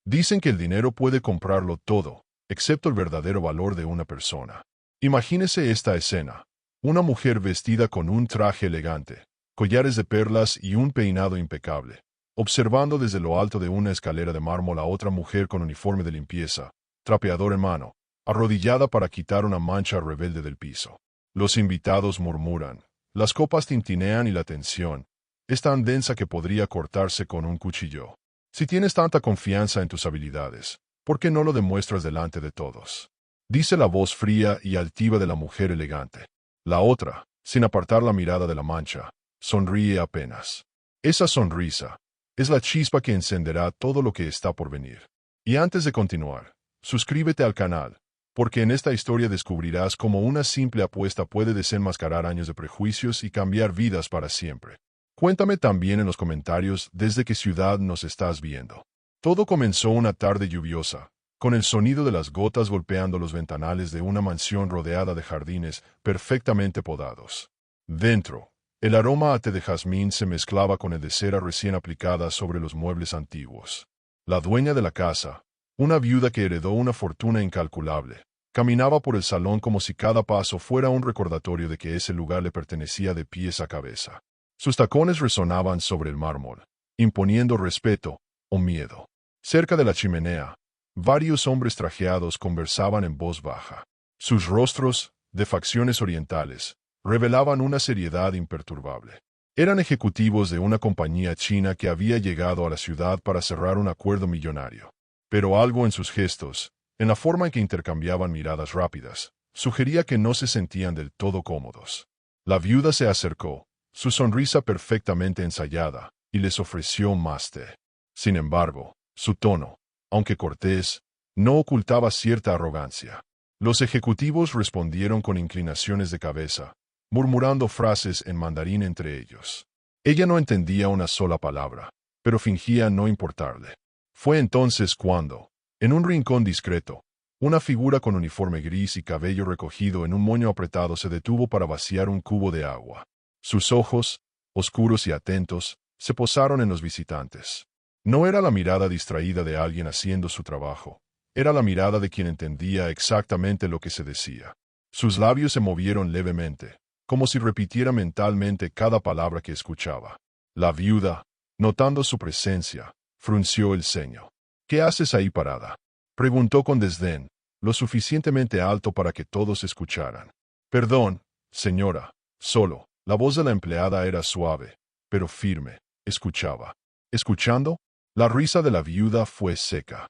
Dicen que el dinero puede comprarlo todo, excepto el verdadero valor de una persona. Imagínese esta escena. Una mujer vestida con un traje elegante, collares de perlas y un peinado impecable, observando desde lo alto de una escalera de mármol a otra mujer con uniforme de limpieza, trapeador en mano, arrodillada para quitar una mancha rebelde del piso. Los invitados murmuran. Las copas tintinean y la tensión es tan densa que podría cortarse con un cuchillo. Si tienes tanta confianza en tus habilidades, ¿por qué no lo demuestras delante de todos? Dice la voz fría y altiva de la mujer elegante. La otra, sin apartar la mirada de la mancha, sonríe apenas. Esa sonrisa es la chispa que encenderá todo lo que está por venir. Y antes de continuar, suscríbete al canal, porque en esta historia descubrirás cómo una simple apuesta puede desenmascarar años de prejuicios y cambiar vidas para siempre. Cuéntame también en los comentarios desde qué ciudad nos estás viendo. Todo comenzó una tarde lluviosa, con el sonido de las gotas golpeando los ventanales de una mansión rodeada de jardines perfectamente podados. Dentro, el aroma a té de jazmín se mezclaba con el de cera recién aplicada sobre los muebles antiguos. La dueña de la casa, una viuda que heredó una fortuna incalculable, caminaba por el salón como si cada paso fuera un recordatorio de que ese lugar le pertenecía de pies a cabeza. Sus tacones resonaban sobre el mármol, imponiendo respeto o miedo. Cerca de la chimenea, varios hombres trajeados conversaban en voz baja. Sus rostros, de facciones orientales, revelaban una seriedad imperturbable. Eran ejecutivos de una compañía china que había llegado a la ciudad para cerrar un acuerdo millonario. Pero algo en sus gestos, en la forma en que intercambiaban miradas rápidas, sugería que no se sentían del todo cómodos. La viuda se acercó, su sonrisa perfectamente ensayada, y les ofreció más té. Sin embargo, su tono, aunque cortés, no ocultaba cierta arrogancia. Los ejecutivos respondieron con inclinaciones de cabeza, murmurando frases en mandarín entre ellos. Ella no entendía una sola palabra, pero fingía no importarle. Fue entonces cuando, en un rincón discreto, una figura con uniforme gris y cabello recogido en un moño apretado se detuvo para vaciar un cubo de agua. Sus ojos, oscuros y atentos, se posaron en los visitantes. No era la mirada distraída de alguien haciendo su trabajo, era la mirada de quien entendía exactamente lo que se decía. Sus labios se movieron levemente, como si repitiera mentalmente cada palabra que escuchaba. La viuda, notando su presencia, frunció el ceño. «¿Qué haces ahí parada?», preguntó con desdén, lo suficientemente alto para que todos escucharan. «Perdón, señora, solo». La voz de la empleada era suave, pero firme. Escuchaba. ¿Escuchando? La risa de la viuda fue seca.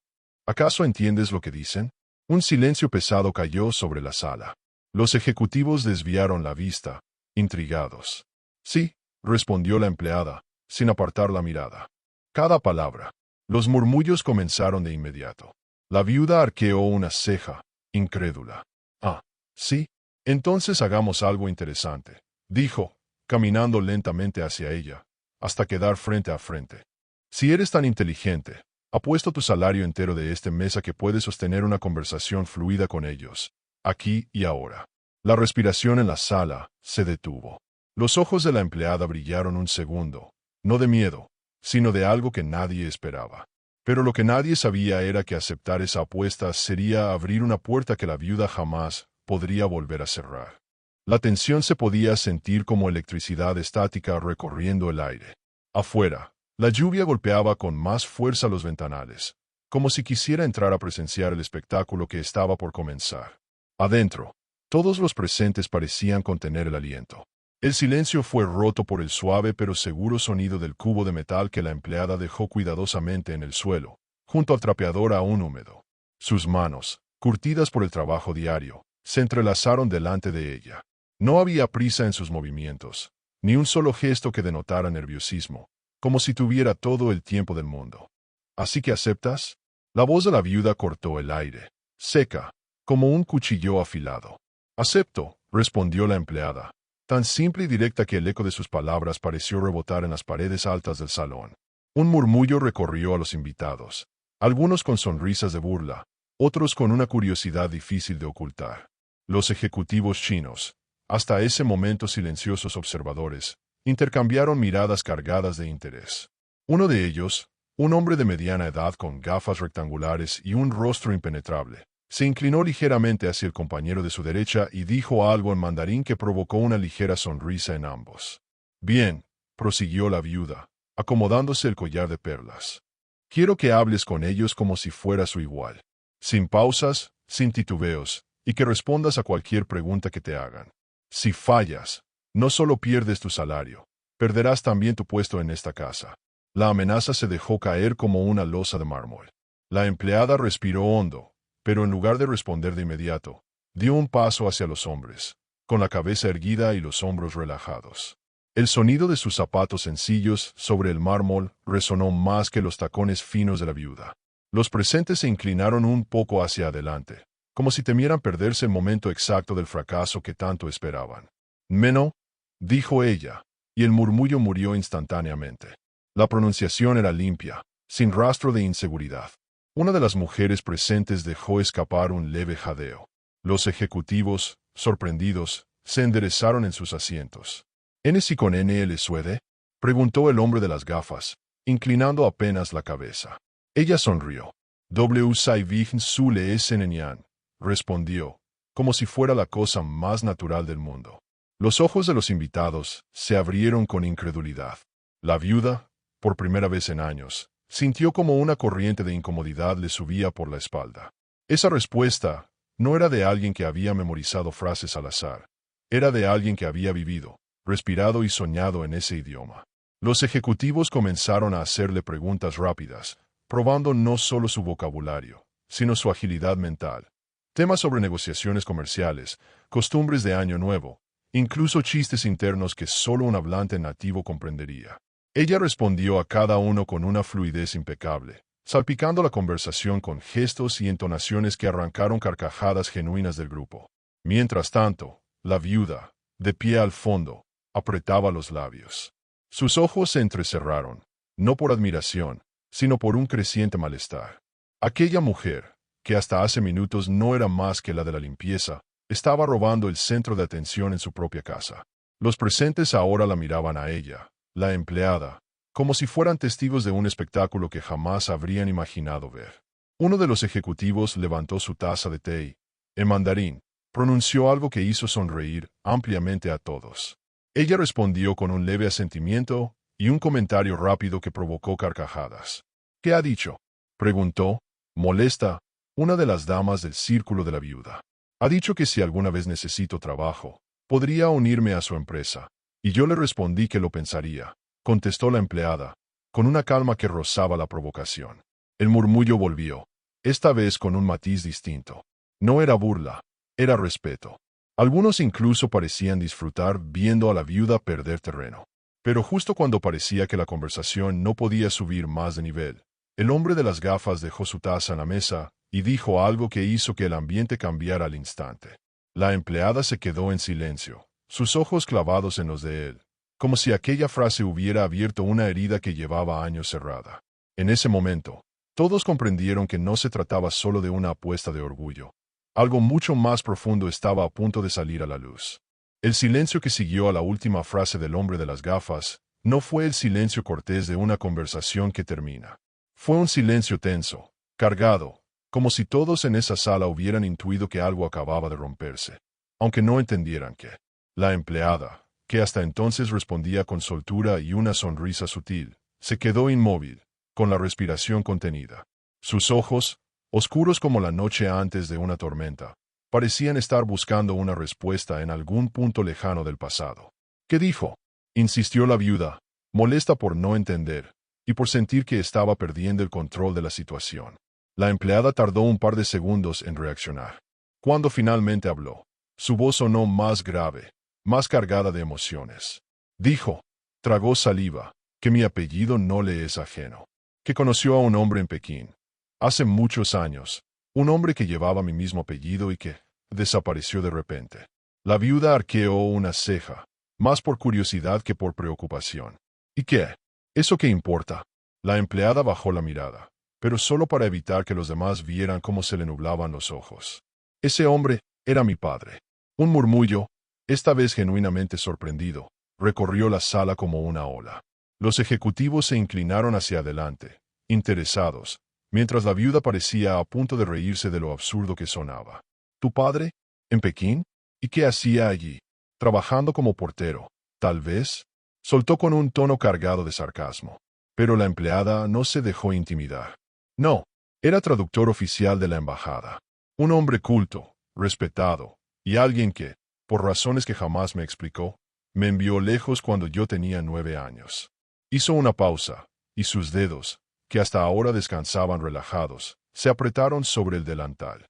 ¿Acaso entiendes lo que dicen? Un silencio pesado cayó sobre la sala. Los ejecutivos desviaron la vista, intrigados. «Sí», respondió la empleada, sin apartar la mirada. «Cada palabra». Los murmullos comenzaron de inmediato. La viuda arqueó una ceja, incrédula. «Ah, sí. Entonces hagamos algo interesante», dijo, caminando lentamente hacia ella, hasta quedar frente a frente. «Si eres tan inteligente, apuesto tu salario entero de este mes a que puedes sostener una conversación fluida con ellos, aquí y ahora». La respiración en la sala se detuvo. Los ojos de la empleada brillaron un segundo, no de miedo, sino de algo que nadie esperaba. Pero lo que nadie sabía era que aceptar esa apuesta sería abrir una puerta que la viuda jamás podría volver a cerrar. La tensión se podía sentir como electricidad estática recorriendo el aire. Afuera, la lluvia golpeaba con más fuerza los ventanales, como si quisiera entrar a presenciar el espectáculo que estaba por comenzar. Adentro, todos los presentes parecían contener el aliento. El silencio fue roto por el suave pero seguro sonido del cubo de metal que la empleada dejó cuidadosamente en el suelo, junto al trapeador aún húmedo. Sus manos, curtidas por el trabajo diario, se entrelazaron delante de ella. No había prisa en sus movimientos, ni un solo gesto que denotara nerviosismo, como si tuviera todo el tiempo del mundo. «¿Así que aceptas?». La voz de la viuda cortó el aire, seca, como un cuchillo afilado. «Acepto», respondió la empleada, tan simple y directa que el eco de sus palabras pareció rebotar en las paredes altas del salón. Un murmullo recorrió a los invitados, algunos con sonrisas de burla, otros con una curiosidad difícil de ocultar. Los ejecutivos chinos, hasta ese momento silenciosos observadores, intercambiaron miradas cargadas de interés. Uno de ellos, Un hombre de mediana edad con gafas rectangulares y un rostro impenetrable. Se inclinó ligeramente hacia el compañero de su derecha y dijo algo en mandarín que provocó una ligera sonrisa en ambos. Bien, prosiguió la viuda, acomodándose el collar de perlas. Quiero que hables con ellos como si fuera su igual. Sin pausas, sin titubeos, y que respondas a cualquier pregunta que te hagan. Si fallas, no solo pierdes tu salario, perderás también tu puesto en esta casa. La amenaza se dejó caer como una losa de mármol. La empleada respiró hondo, pero en lugar de responder de inmediato, dio un paso hacia los hombres, con la cabeza erguida y los hombros relajados. El sonido de sus zapatos sencillos sobre el mármol resonó más que los tacones finos de la viuda. Los presentes se inclinaron un poco hacia adelante, como si temieran perderse el momento exacto del fracaso que tanto esperaban. «Meno», dijo ella, y el murmullo murió instantáneamente. La pronunciación era limpia, sin rastro de inseguridad. Una de las mujeres presentes dejó escapar un leve jadeo. Los ejecutivos, sorprendidos, se enderezaron en sus asientos. «¿Enes y con N.L. Suede?», preguntó el hombre de las gafas, inclinando apenas la cabeza. Ella sonrió. «W. Saivign Sule Esenenyan», respondió, como si fuera la cosa más natural del mundo. Los ojos de los invitados se abrieron con incredulidad. La viuda, por primera vez en años, sintió como una corriente de incomodidad le subía por la espalda. Esa respuesta no era de alguien que había memorizado frases al azar. Era de alguien que había vivido, respirado y soñado en ese idioma. Los ejecutivos comenzaron a hacerle preguntas rápidas, probando no solo su vocabulario, sino su agilidad mental. Temas sobre negociaciones comerciales, costumbres de Año Nuevo, incluso chistes internos que solo un hablante nativo comprendería. Ella respondió a cada uno con una fluidez impecable, salpicando la conversación con gestos y entonaciones que arrancaron carcajadas genuinas del grupo. Mientras tanto, la viuda, de pie al fondo, apretaba los labios. Sus ojos se entrecerraron, no por admiración, sino por un creciente malestar. Aquella mujer, que hasta hace minutos no era más que la de la limpieza, estaba robando el centro de atención en su propia casa. Los presentes ahora la miraban a ella, la empleada, como si fueran testigos de un espectáculo que jamás habrían imaginado ver. Uno de los ejecutivos levantó su taza de té y, en mandarín, pronunció algo que hizo sonreír ampliamente a todos. Ella respondió con un leve asentimiento y un comentario rápido que provocó carcajadas. «¿Qué ha dicho?», preguntó, molesta, una de las damas del círculo de la viuda. «Ha dicho que si alguna vez necesito trabajo, podría unirme a su empresa, y yo le respondí que lo pensaría», contestó la empleada, con una calma que rozaba la provocación. El murmullo volvió, esta vez con un matiz distinto. No era burla, era respeto. Algunos incluso parecían disfrutar viendo a la viuda perder terreno. Pero justo cuando parecía que la conversación no podía subir más de nivel, el hombre de las gafas dejó su taza en la mesa y dijo algo que hizo que el ambiente cambiara al instante. La empleada se quedó en silencio, sus ojos clavados en los de él, como si aquella frase hubiera abierto una herida que llevaba años cerrada. En ese momento, todos comprendieron que no se trataba solo de una apuesta de orgullo. Algo mucho más profundo estaba a punto de salir a la luz. El silencio que siguió a la última frase del hombre de las gafas no fue el silencio cortés de una conversación que termina. Fue un silencio tenso, cargado, como si todos en esa sala hubieran intuido que algo acababa de romperse, aunque no entendieran qué. La empleada, que hasta entonces respondía con soltura y una sonrisa sutil, se quedó inmóvil, con la respiración contenida. Sus ojos, oscuros como la noche antes de una tormenta, parecían estar buscando una respuesta en algún punto lejano del pasado. «¿Qué dijo?», insistió la viuda, molesta por no entender, y por sentir que estaba perdiendo el control de la situación. La empleada tardó un par de segundos en reaccionar. Cuando finalmente habló, su voz sonó más grave, más cargada de emociones. Dijo, tragó saliva, que mi apellido no le es ajeno, que conoció a un hombre en Pekín, hace muchos años, un hombre que llevaba mi mismo apellido y que desapareció de repente. La viuda arqueó una ceja, más por curiosidad que por preocupación. ¿Y qué? ¿Eso qué importa? La empleada bajó la mirada, pero solo para evitar que los demás vieran cómo se le nublaban los ojos. Ese hombre era mi padre. Un murmullo, esta vez genuinamente sorprendido, recorrió la sala como una ola. Los ejecutivos se inclinaron hacia adelante, interesados, mientras la viuda parecía a punto de reírse de lo absurdo que sonaba. ¿Tu padre? ¿En Pekín? ¿Y qué hacía allí? Trabajando como portero, tal vez. Soltó con un tono cargado de sarcasmo. Pero la empleada no se dejó intimidar. No, era traductor oficial de la embajada. Un hombre culto, respetado, y alguien que, por razones que jamás me explicó, me envió lejos cuando yo tenía 9 años. Hizo una pausa, y sus dedos, que hasta ahora descansaban relajados, se apretaron sobre el delantal.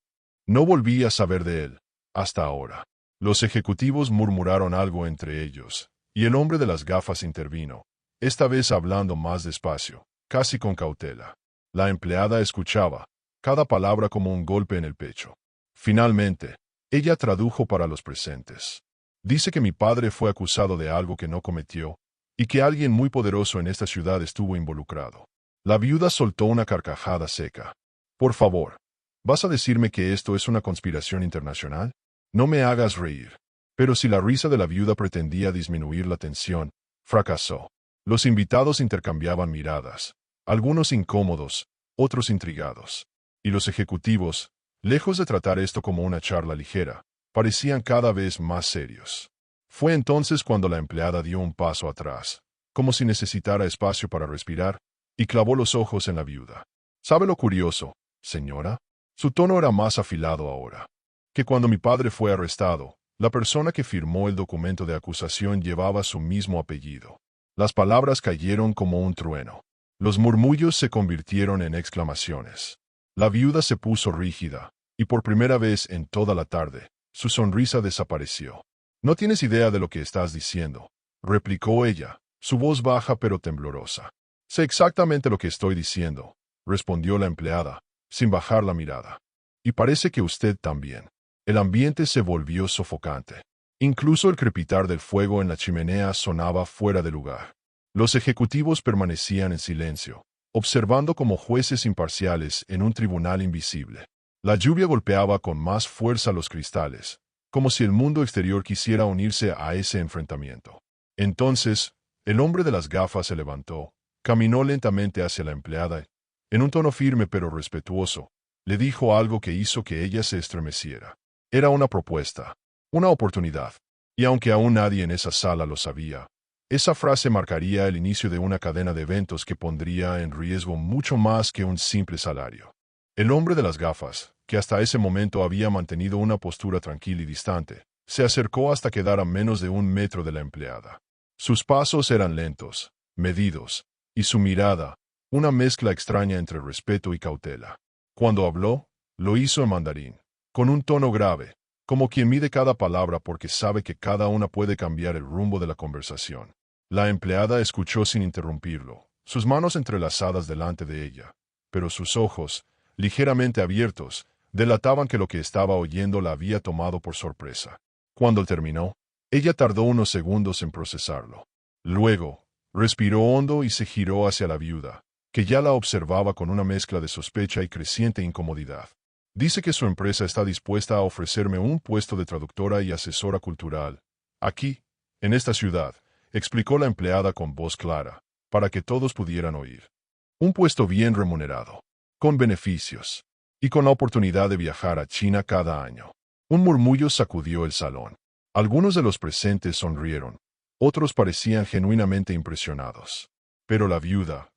No volví a saber de él, hasta ahora. Los ejecutivos murmuraron algo entre ellos, y el hombre de las gafas intervino, esta vez hablando más despacio, casi con cautela. La empleada escuchaba, cada palabra como un golpe en el pecho. Finalmente, ella tradujo para los presentes. Dice que mi padre fue acusado de algo que no cometió, y que alguien muy poderoso en esta ciudad estuvo involucrado. La viuda soltó una carcajada seca. Por favor, ¿vas a decirme que esto es una conspiración internacional? No me hagas reír. Pero si la risa de la viuda pretendía disminuir la tensión, fracasó. Los invitados intercambiaban miradas, algunos incómodos, otros intrigados. Y los ejecutivos, lejos de tratar esto como una charla ligera, parecían cada vez más serios. Fue entonces cuando la empleada dio un paso atrás, como si necesitara espacio para respirar, y clavó los ojos en la viuda. ¿Sabe lo curioso, señora? Su tono era más afilado ahora. Que cuando mi padre fue arrestado, la persona que firmó el documento de acusación llevaba su mismo apellido. Las palabras cayeron como un trueno. Los murmullos se convirtieron en exclamaciones. La viuda se puso rígida, y por primera vez en toda la tarde, su sonrisa desapareció. No tienes idea de lo que estás diciendo, replicó ella, su voz baja pero temblorosa. Sé exactamente lo que estoy diciendo, respondió la empleada, sin bajar la mirada. Y parece que usted también. El ambiente se volvió sofocante. Incluso el crepitar del fuego en la chimenea sonaba fuera de lugar. Los ejecutivos permanecían en silencio, observando como jueces imparciales en un tribunal invisible. La lluvia golpeaba con más fuerza los cristales, como si el mundo exterior quisiera unirse a ese enfrentamiento. Entonces, el hombre de las gafas se levantó, caminó lentamente hacia la empleada y, en un tono firme pero respetuoso, le dijo algo que hizo que ella se estremeciera. Era una propuesta, una oportunidad, y aunque aún nadie en esa sala lo sabía, esa frase marcaría el inicio de una cadena de eventos que pondría en riesgo mucho más que un simple salario. El hombre de las gafas, que hasta ese momento había mantenido una postura tranquila y distante, se acercó hasta quedar a menos de 1 metro de la empleada. Sus pasos eran lentos, medidos, y su mirada, una mezcla extraña entre respeto y cautela. Cuando habló, lo hizo en mandarín, con un tono grave, como quien mide cada palabra porque sabe que cada una puede cambiar el rumbo de la conversación. La empleada escuchó sin interrumpirlo, sus manos entrelazadas delante de ella, pero sus ojos, ligeramente abiertos, delataban que lo que estaba oyendo la había tomado por sorpresa. Cuando terminó, ella tardó unos segundos en procesarlo. Luego, respiró hondo y se giró hacia la viuda, que ya la observaba con una mezcla de sospecha y creciente incomodidad. Dice que su empresa está dispuesta a ofrecerme un puesto de traductora y asesora cultural. Aquí, en esta ciudad, explicó la empleada con voz clara, para que todos pudieran oír. Un puesto bien remunerado, con beneficios, y con la oportunidad de viajar a China cada año. Un murmullo sacudió el salón. Algunos de los presentes sonrieron, otros parecían genuinamente impresionados. Pero la viuda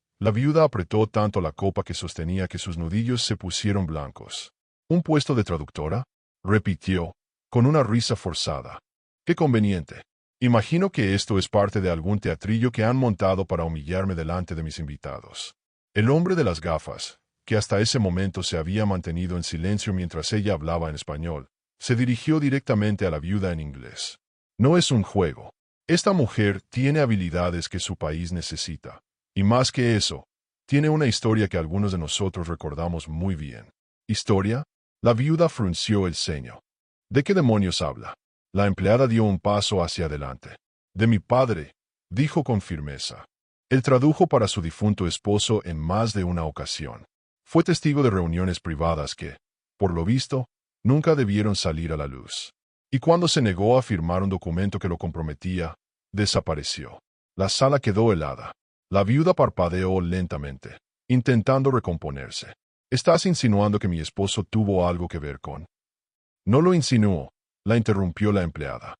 apretó tanto la copa que sostenía que sus nudillos se pusieron blancos. ¿Un puesto de traductora? Repitió, con una risa forzada. ¡Qué conveniente! Imagino que esto es parte de algún teatrillo que han montado para humillarme delante de mis invitados. El hombre de las gafas, que hasta ese momento se había mantenido en silencio mientras ella hablaba en español, se dirigió directamente a la viuda en inglés. No es un juego. Esta mujer tiene habilidades que su país necesita. Y más que eso, tiene una historia que algunos de nosotros recordamos muy bien. ¿Historia? La viuda frunció el ceño. ¿De qué demonios habla? La empleada dio un paso hacia adelante. De mi padre, dijo con firmeza. Él tradujo para su difunto esposo en más de una ocasión. Fue testigo de reuniones privadas que, por lo visto, nunca debieron salir a la luz. Y cuando se negó a firmar un documento que lo comprometía, desapareció. La sala quedó helada. La viuda parpadeó lentamente. intentando recomponerse. ¿Estás insinuando que mi esposo tuvo algo que ver con? No lo insinuó, la interrumpió la empleada.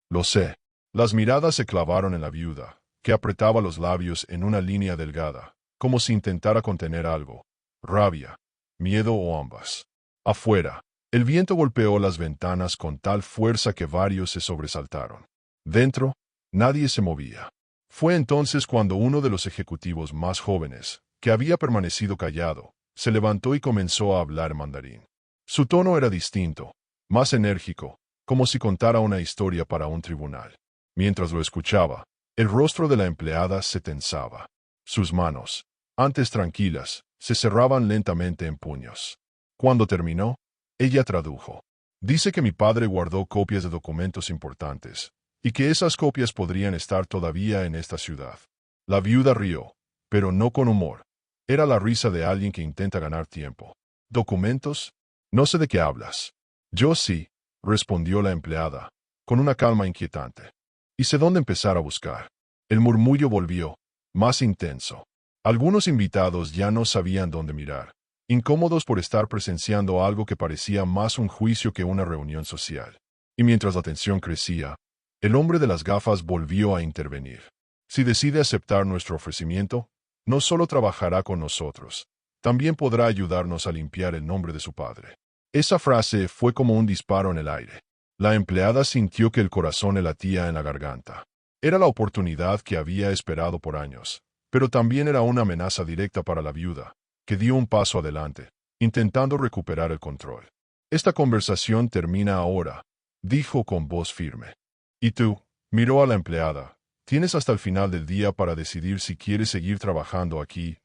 Lo sé. Las miradas se clavaron en la viuda, que apretaba los labios en una línea delgada, como si intentara contener algo. Rabia, miedo o ambas. Afuera, el viento golpeó las ventanas con tal fuerza que varios se sobresaltaron. Dentro, nadie se movía. Fue entonces cuando uno de los ejecutivos más jóvenes, que había permanecido callado, se levantó y comenzó a hablar mandarín. Su tono era distinto, más enérgico, como si contara una historia para un tribunal. Mientras lo escuchaba, el rostro de la empleada se tensaba. Sus manos, antes tranquilas, se cerraban lentamente en puños. Cuando terminó, ella tradujo. Dice que mi padre guardó copias de documentos importantes, y que esas copias podrían estar todavía en esta ciudad. La viuda rió, pero no con humor. Era la risa de alguien que intenta ganar tiempo. ¿Documentos? No sé de qué hablas. Yo sí, respondió la empleada, con una calma inquietante. Y sé dónde empezar a buscar. El murmullo volvió, más intenso. Algunos invitados ya no sabían dónde mirar, incómodos por estar presenciando algo que parecía más un juicio que una reunión social. Y mientras la tensión crecía, el hombre de las gafas volvió a intervenir. Si decide aceptar nuestro ofrecimiento, no solo trabajará con nosotros, también podrá ayudarnos a limpiar el nombre de su padre. Esa frase fue como un disparo en el aire. La empleada sintió que el corazón le latía en la garganta. Era la oportunidad que había esperado por años, pero también era una amenaza directa para la viuda, que dio un paso adelante, intentando recuperar el control. Esta conversación termina ahora, dijo con voz firme. Y tú, miró a la empleada, tienes hasta el final del día para decidir si quieres seguir trabajando aquí,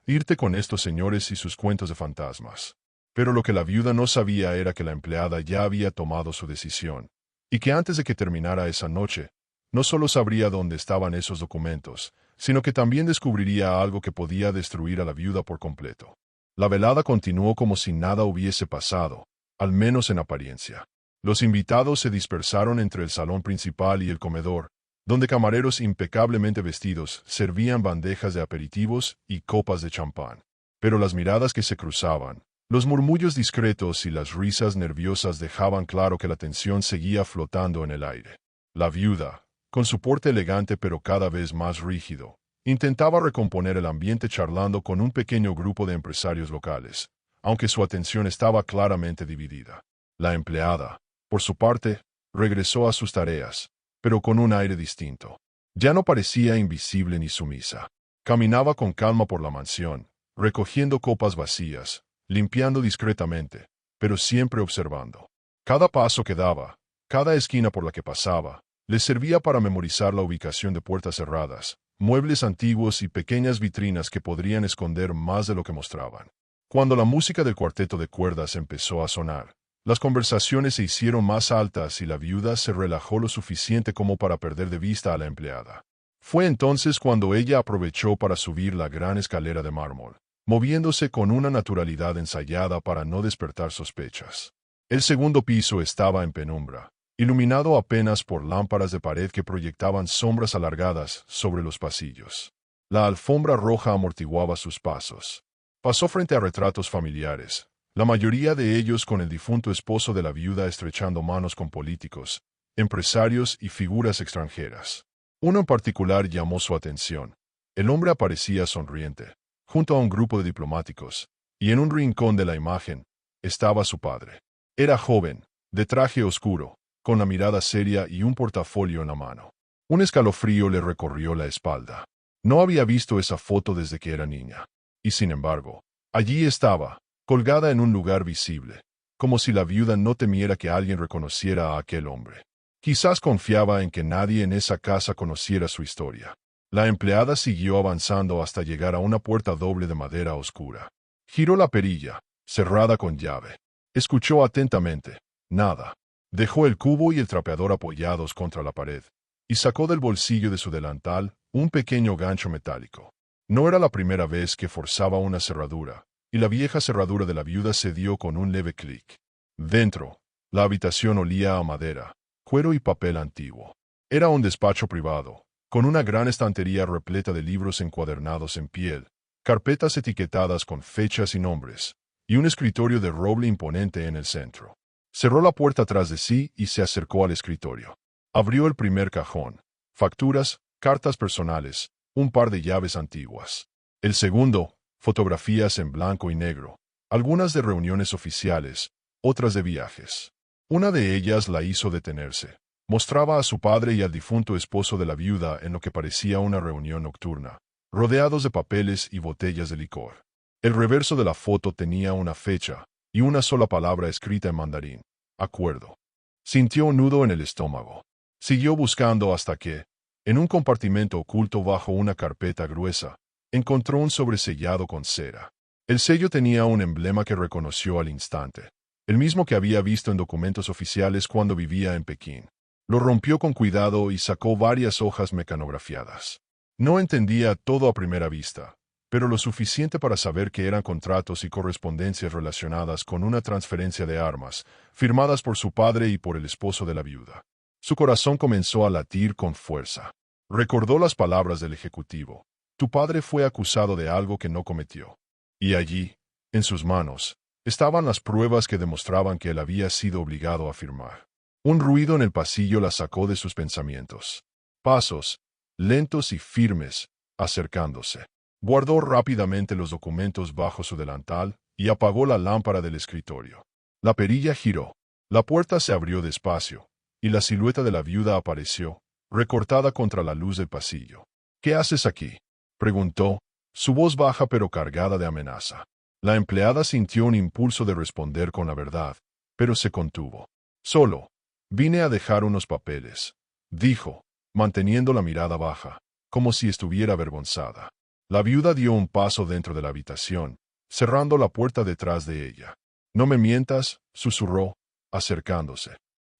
irte con estos señores y sus cuentos de fantasmas. Pero lo que la viuda no sabía era que la empleada ya había tomado su decisión, y que antes de que terminara esa noche, no solo sabría dónde estaban esos documentos, sino que también descubriría algo que podía destruir a la viuda por completo. La velada continuó como si nada hubiese pasado, al menos en apariencia. Los invitados se dispersaron entre el salón principal y el comedor, donde camareros impecablemente vestidos servían bandejas de aperitivos y copas de champán. Pero las miradas que se cruzaban, los murmullos discretos y las risas nerviosas dejaban claro que la tensión seguía flotando en el aire. La viuda, con su porte elegante pero cada vez más rígido, intentaba recomponer el ambiente charlando con un pequeño grupo de empresarios locales, aunque su atención estaba claramente dividida. La empleada, por su parte, regresó a sus tareas, pero con un aire distinto. Ya no parecía invisible ni sumisa. Caminaba con calma por la mansión, recogiendo copas vacías, limpiando discretamente, pero siempre observando. Cada paso que daba, cada esquina por la que pasaba, le servía para memorizar la ubicación de puertas cerradas, muebles antiguos y pequeñas vitrinas que podrían esconder más de lo que mostraban. Cuando la música del cuarteto de cuerdas empezó a sonar, las conversaciones se hicieron más altas y la viuda se relajó lo suficiente como para perder de vista a la empleada. Fue entonces cuando ella aprovechó para subir la gran escalera de mármol, moviéndose con una naturalidad ensayada para no despertar sospechas. El segundo piso estaba en penumbra, iluminado apenas por lámparas de pared que proyectaban sombras alargadas sobre los pasillos. La alfombra roja amortiguaba sus pasos. Pasó frente a retratos familiares, la mayoría de ellos con el difunto esposo de la viuda estrechando manos con políticos, empresarios y figuras extranjeras. Uno en particular llamó su atención. El hombre aparecía sonriente, junto a un grupo de diplomáticos, y en un rincón de la imagen estaba su padre. Era joven, de traje oscuro, con la mirada seria y un portafolio en la mano. Un escalofrío le recorrió la espalda. No había visto esa foto desde que era niña. Y sin embargo, allí estaba, colgada en un lugar visible, como si la viuda no temiera que alguien reconociera a aquel hombre. Quizás confiaba en que nadie en esa casa conociera su historia. La empleada siguió avanzando hasta llegar a una puerta doble de madera oscura. Giró la perilla, cerrada con llave. Escuchó atentamente. Nada. Dejó el cubo y el trapeador apoyados contra la pared, y sacó del bolsillo de su delantal un pequeño gancho metálico. No era la primera vez que forzaba una cerradura, y la vieja cerradura de la viuda cedió con un leve clic. Dentro, la habitación olía a madera, cuero y papel antiguo. Era un despacho privado, con una gran estantería repleta de libros encuadernados en piel, carpetas etiquetadas con fechas y nombres, y un escritorio de roble imponente en el centro. Cerró la puerta tras de sí y se acercó al escritorio. Abrió el primer cajón. Facturas, cartas personales, un par de llaves antiguas. El segundo, fotografías en blanco y negro, algunas de reuniones oficiales, otras de viajes. Una de ellas la hizo detenerse. Mostraba a su padre y al difunto esposo de la viuda en lo que parecía una reunión nocturna, rodeados de papeles y botellas de licor. El reverso de la foto tenía una fecha y una sola palabra escrita en mandarín: acuerdo. Sintió un nudo en el estómago. Siguió buscando hasta que, en un compartimento oculto bajo una carpeta gruesa, encontró un sobresellado con cera. El sello tenía un emblema que reconoció al instante, el mismo que había visto en documentos oficiales cuando vivía en Pekín. Lo rompió con cuidado y sacó varias hojas mecanografiadas. No entendía todo a primera vista, pero lo suficiente para saber que eran contratos y correspondencias relacionadas con una transferencia de armas, firmadas por su padre y por el esposo de la viuda. Su corazón comenzó a latir con fuerza. Recordó las palabras del ejecutivo: tu padre fue acusado de algo que no cometió. Y allí, en sus manos, estaban las pruebas que demostraban que él había sido obligado a firmar. Un ruido en el pasillo la sacó de sus pensamientos. Pasos, lentos y firmes, acercándose. Guardó rápidamente los documentos bajo su delantal y apagó la lámpara del escritorio. La perilla giró. La puerta se abrió despacio, y la silueta de la viuda apareció, recortada contra la luz del pasillo. ¿Qué haces aquí?, preguntó, su voz baja pero cargada de amenaza. La empleada sintió un impulso de responder con la verdad, pero se contuvo. Solo vine a dejar unos papeles, dijo, manteniendo la mirada baja, como si estuviera avergonzada. La viuda dio un paso dentro de la habitación, cerrando la puerta detrás de ella. No me mientas, susurró, acercándose.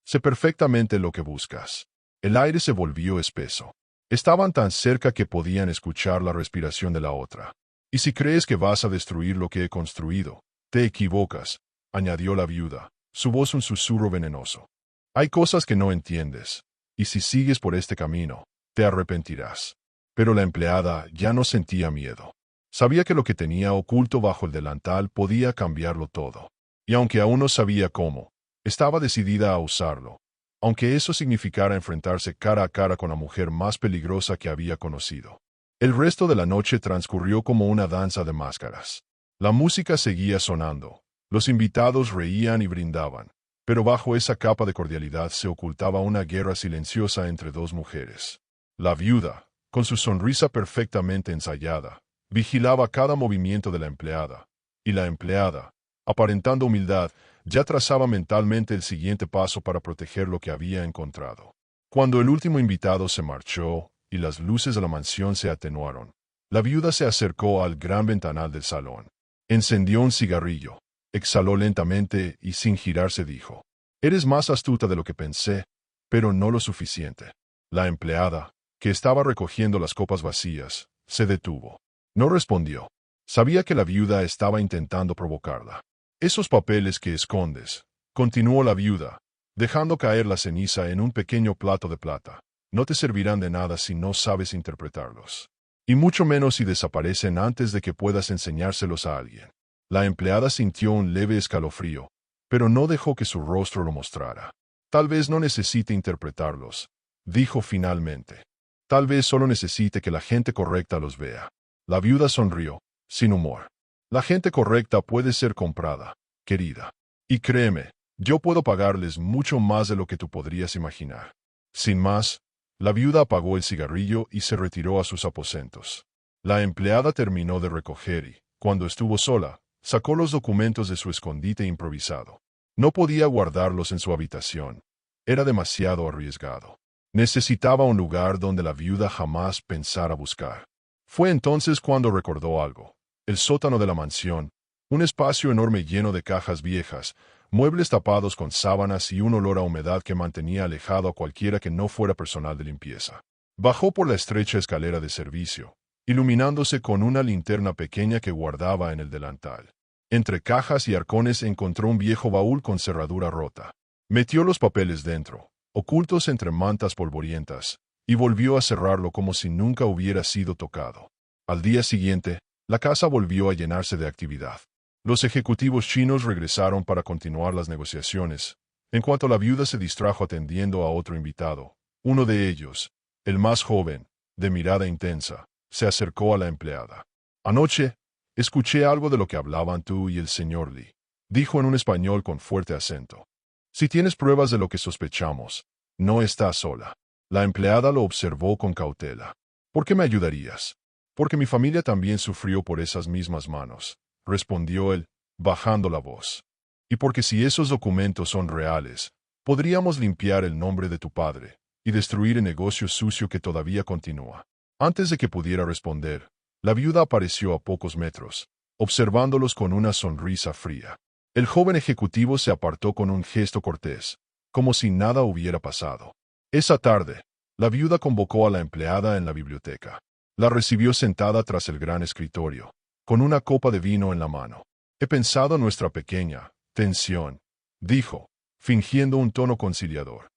Sé perfectamente lo que buscas. El aire se volvió espeso. Estaban tan cerca que podían escuchar la respiración de la otra. Y si crees que vas a destruir lo que he construido, te equivocas, añadió la viuda, su voz un susurro venenoso. Hay cosas que no entiendes, y si sigues por este camino, te arrepentirás. Pero la empleada ya no sentía miedo. Sabía que lo que tenía oculto bajo el delantal podía cambiarlo todo. Y aunque aún no sabía cómo, estaba decidida a usarlo, aunque eso significara enfrentarse cara a cara con la mujer más peligrosa que había conocido. El resto de la noche transcurrió como una danza de máscaras. La música seguía sonando, los invitados reían y brindaban, pero bajo esa capa de cordialidad se ocultaba una guerra silenciosa entre dos mujeres. La viuda, con su sonrisa perfectamente ensayada, vigilaba cada movimiento de la empleada, y la empleada, aparentando humildad, ya trazaba mentalmente el siguiente paso para proteger lo que había encontrado. Cuando el último invitado se marchó y las luces de la mansión se atenuaron, la viuda se acercó al gran ventanal del salón. Encendió un cigarrillo, exhaló lentamente y sin girarse dijo: «Eres más astuta de lo que pensé, pero no lo suficiente». La empleada, que estaba recogiendo las copas vacías, se detuvo. No respondió. Sabía que la viuda estaba intentando provocarla. «Esos papeles que escondes», continuó la viuda, dejando caer la ceniza en un pequeño plato de plata, «no te servirán de nada si no sabes interpretarlos. Y mucho menos si desaparecen antes de que puedas enseñárselos a alguien». La empleada sintió un leve escalofrío, pero no dejó que su rostro lo mostrara. «Tal vez no necesite interpretarlos», dijo finalmente. «Tal vez solo necesite que la gente correcta los vea». La viuda sonrió, sin humor. «La gente correcta puede ser comprada, querida. Y créeme, yo puedo pagarles mucho más de lo que tú podrías imaginar». Sin más, la viuda apagó el cigarrillo y se retiró a sus aposentos. La empleada terminó de recoger y, cuando estuvo sola, sacó los documentos de su escondite improvisado. No podía guardarlos en su habitación. Era demasiado arriesgado. Necesitaba un lugar donde la viuda jamás pensara buscar. Fue entonces cuando recordó algo. El sótano de la mansión, un espacio enorme lleno de cajas viejas, muebles tapados con sábanas y un olor a humedad que mantenía alejado a cualquiera que no fuera personal de limpieza. Bajó por la estrecha escalera de servicio, iluminándose con una linterna pequeña que guardaba en el delantal. Entre cajas y arcones encontró un viejo baúl con cerradura rota. Metió los papeles dentro, ocultos entre mantas polvorientas, y volvió a cerrarlo como si nunca hubiera sido tocado. Al día siguiente, La casa volvió a llenarse de actividad. Los ejecutivos chinos regresaron para continuar las negociaciones, en cuanto la viuda se distrajo atendiendo a otro invitado. Uno de ellos, el más joven, de mirada intensa, se acercó a la empleada. Anoche, escuché algo de lo que hablaban tú y el señor Li, dijo en un español con fuerte acento. Si tienes pruebas de lo que sospechamos, no estás sola. La empleada lo observó con cautela. ¿Por qué me ayudarías? Porque mi familia también sufrió por esas mismas manos, respondió él, bajando la voz. Y porque si esos documentos son reales, podríamos limpiar el nombre de tu padre y destruir el negocio sucio que todavía continúa. Antes de que pudiera responder, la viuda apareció a pocos metros, observándolos con una sonrisa fría. El joven ejecutivo se apartó con un gesto cortés, como si nada hubiera pasado. Esa tarde, la viuda convocó a la empleada en la biblioteca. La recibió sentada tras el gran escritorio, con una copa de vino en la mano. He pensado en nuestra pequeña tensión, dijo, fingiendo un tono conciliador.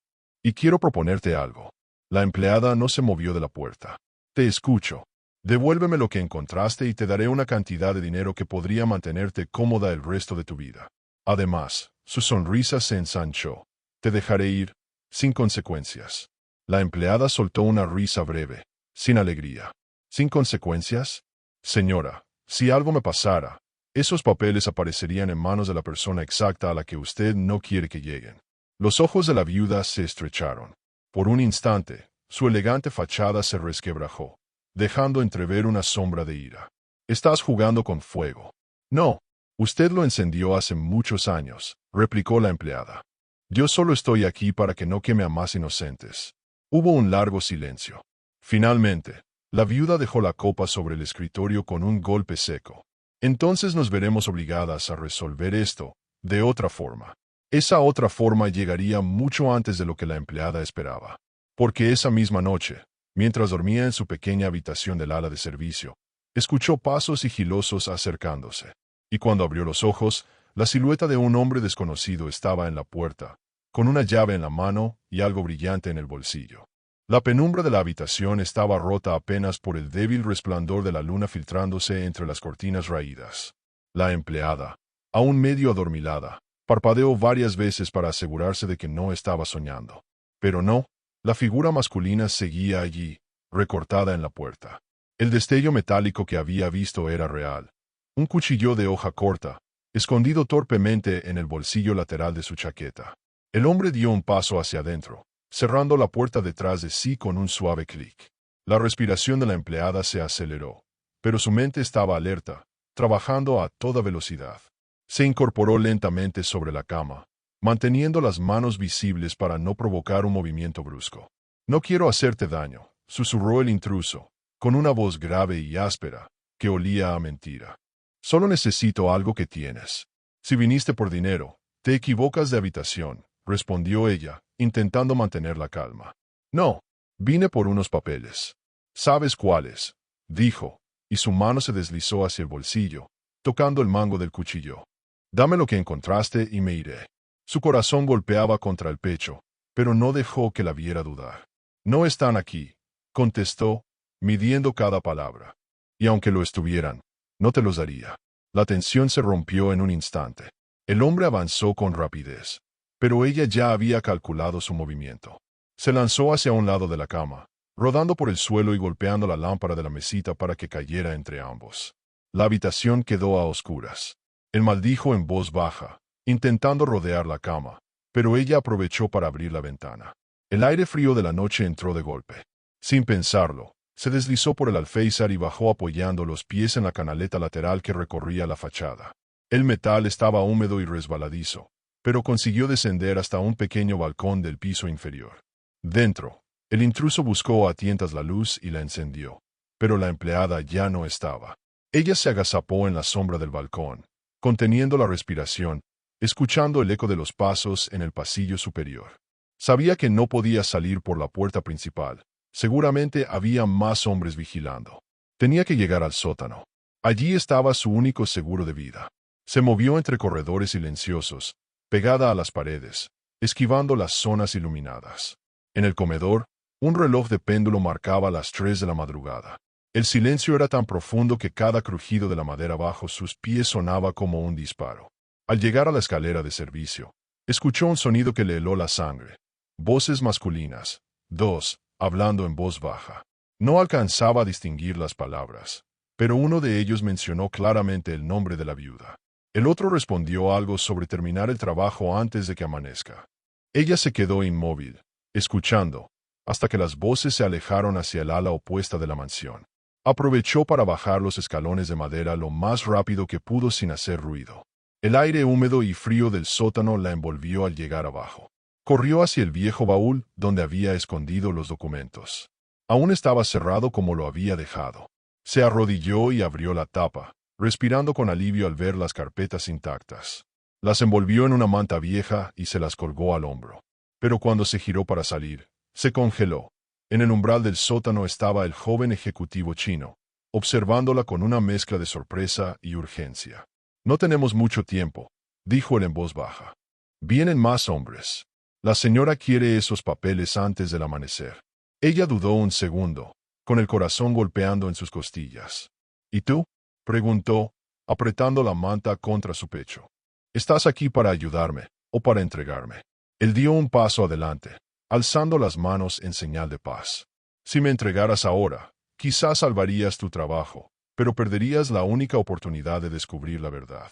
Y quiero proponerte algo. La empleada no se movió de la puerta. Te escucho. Devuélveme lo que encontraste y te daré una cantidad de dinero que podría mantenerte cómoda el resto de tu vida. Además, su sonrisa se ensanchó. Te dejaré ir, sin consecuencias. La empleada soltó una risa breve, sin alegría. ¿Sin consecuencias? Señora, si algo me pasara, esos papeles aparecerían en manos de la persona exacta a la que usted no quiere que lleguen. Los ojos de la viuda se estrecharon. Por un instante, su elegante fachada se resquebrajó, dejando entrever una sombra de ira. Estás jugando con fuego. No, usted lo encendió hace muchos años, replicó la empleada. Yo solo estoy aquí para que no queme a más inocentes. Hubo un largo silencio. Finalmente, la viuda dejó la copa sobre el escritorio con un golpe seco. Entonces nos veremos obligadas a resolver esto de otra forma. Esa otra forma llegaría mucho antes de lo que la empleada esperaba. Porque esa misma noche, mientras dormía en su pequeña habitación del ala de servicio, escuchó pasos sigilosos acercándose. Y cuando abrió los ojos, la silueta de un hombre desconocido estaba en la puerta, con una llave en la mano y algo brillante en el bolsillo. La penumbra de la habitación estaba rota apenas por el débil resplandor de la luna filtrándose entre las cortinas raídas. La empleada, aún medio adormilada, parpadeó varias veces para asegurarse de que no estaba soñando. Pero no, la figura masculina seguía allí, recortada en la puerta. El destello metálico que había visto era real. Un cuchillo de hoja corta, escondido torpemente en el bolsillo lateral de su chaqueta. El hombre dio un paso hacia adentro, cerrando la puerta detrás de sí con un suave clic. La respiración de la empleada se aceleró, pero su mente estaba alerta, trabajando a toda velocidad. Se incorporó lentamente sobre la cama, manteniendo las manos visibles para no provocar un movimiento brusco. No quiero hacerte daño, susurró el intruso, con una voz grave y áspera, que olía a mentira. Solo necesito algo que tienes. Si viniste por dinero, te equivocas de habitación, respondió ella, intentando mantener la calma. No, vine por unos papeles. ¿Sabes cuáles? Dijo, y su mano se deslizó hacia el bolsillo, tocando el mango del cuchillo. Dame lo que encontraste y me iré. Su corazón golpeaba contra el pecho, pero no dejó que la viera dudar. No están aquí, contestó, midiendo cada palabra. Y aunque lo estuvieran, no te los daría. La tensión se rompió en un instante. El hombre avanzó con rapidez, pero ella ya había calculado su movimiento. Se lanzó hacia un lado de la cama, rodando por el suelo y golpeando la lámpara de la mesita para que cayera entre ambos. La habitación quedó a oscuras. Él maldijo en voz baja, intentando rodear la cama, pero ella aprovechó para abrir la ventana. El aire frío de la noche entró de golpe. Sin pensarlo, se deslizó por el alféizar y bajó apoyando los pies en la canaleta lateral que recorría la fachada. El metal estaba húmedo y resbaladizo, pero consiguió descender hasta un pequeño balcón del piso inferior. Dentro, el intruso buscó a tientas la luz y la encendió, pero la empleada ya no estaba. Ella se agazapó en la sombra del balcón, conteniendo la respiración, escuchando el eco de los pasos en el pasillo superior. Sabía que no podía salir por la puerta principal. Seguramente había más hombres vigilando. Tenía que llegar al sótano. Allí estaba su único seguro de vida. Se movió entre corredores silenciosos, pegada a las paredes, esquivando las zonas iluminadas. En el comedor, un reloj de péndulo marcaba las 3 de la madrugada. El silencio era tan profundo que cada crujido de la madera bajo sus pies sonaba como un disparo. Al llegar a la escalera de servicio, escuchó un sonido que le heló la sangre. Voces masculinas. Dos, hablando en voz baja. No alcanzaba a distinguir las palabras, pero uno de ellos mencionó claramente el nombre de la viuda. El otro respondió algo sobre terminar el trabajo antes de que amanezca. Ella se quedó inmóvil, escuchando, hasta que las voces se alejaron hacia el ala opuesta de la mansión. Aprovechó para bajar los escalones de madera lo más rápido que pudo sin hacer ruido. El aire húmedo y frío del sótano la envolvió al llegar abajo. Corrió hacia el viejo baúl donde había escondido los documentos. Aún estaba cerrado como lo había dejado. Se arrodilló y abrió la tapa, respirando con alivio al ver las carpetas intactas. Las envolvió en una manta vieja y se las colgó al hombro. Pero cuando se giró para salir, se congeló. En el umbral del sótano estaba el joven ejecutivo chino, observándola con una mezcla de sorpresa y urgencia. «No tenemos mucho tiempo», dijo él en voz baja. «Vienen más hombres. La señora quiere esos papeles antes del amanecer». Ella dudó un segundo, con el corazón golpeando en sus costillas. «¿Y tú?», preguntó, apretando la manta contra su pecho. «¿Estás aquí para ayudarme o para entregarme?». Él dio un paso adelante, alzando las manos en señal de paz. «Si me entregaras ahora, quizás salvarías tu trabajo, pero perderías la única oportunidad de descubrir la verdad.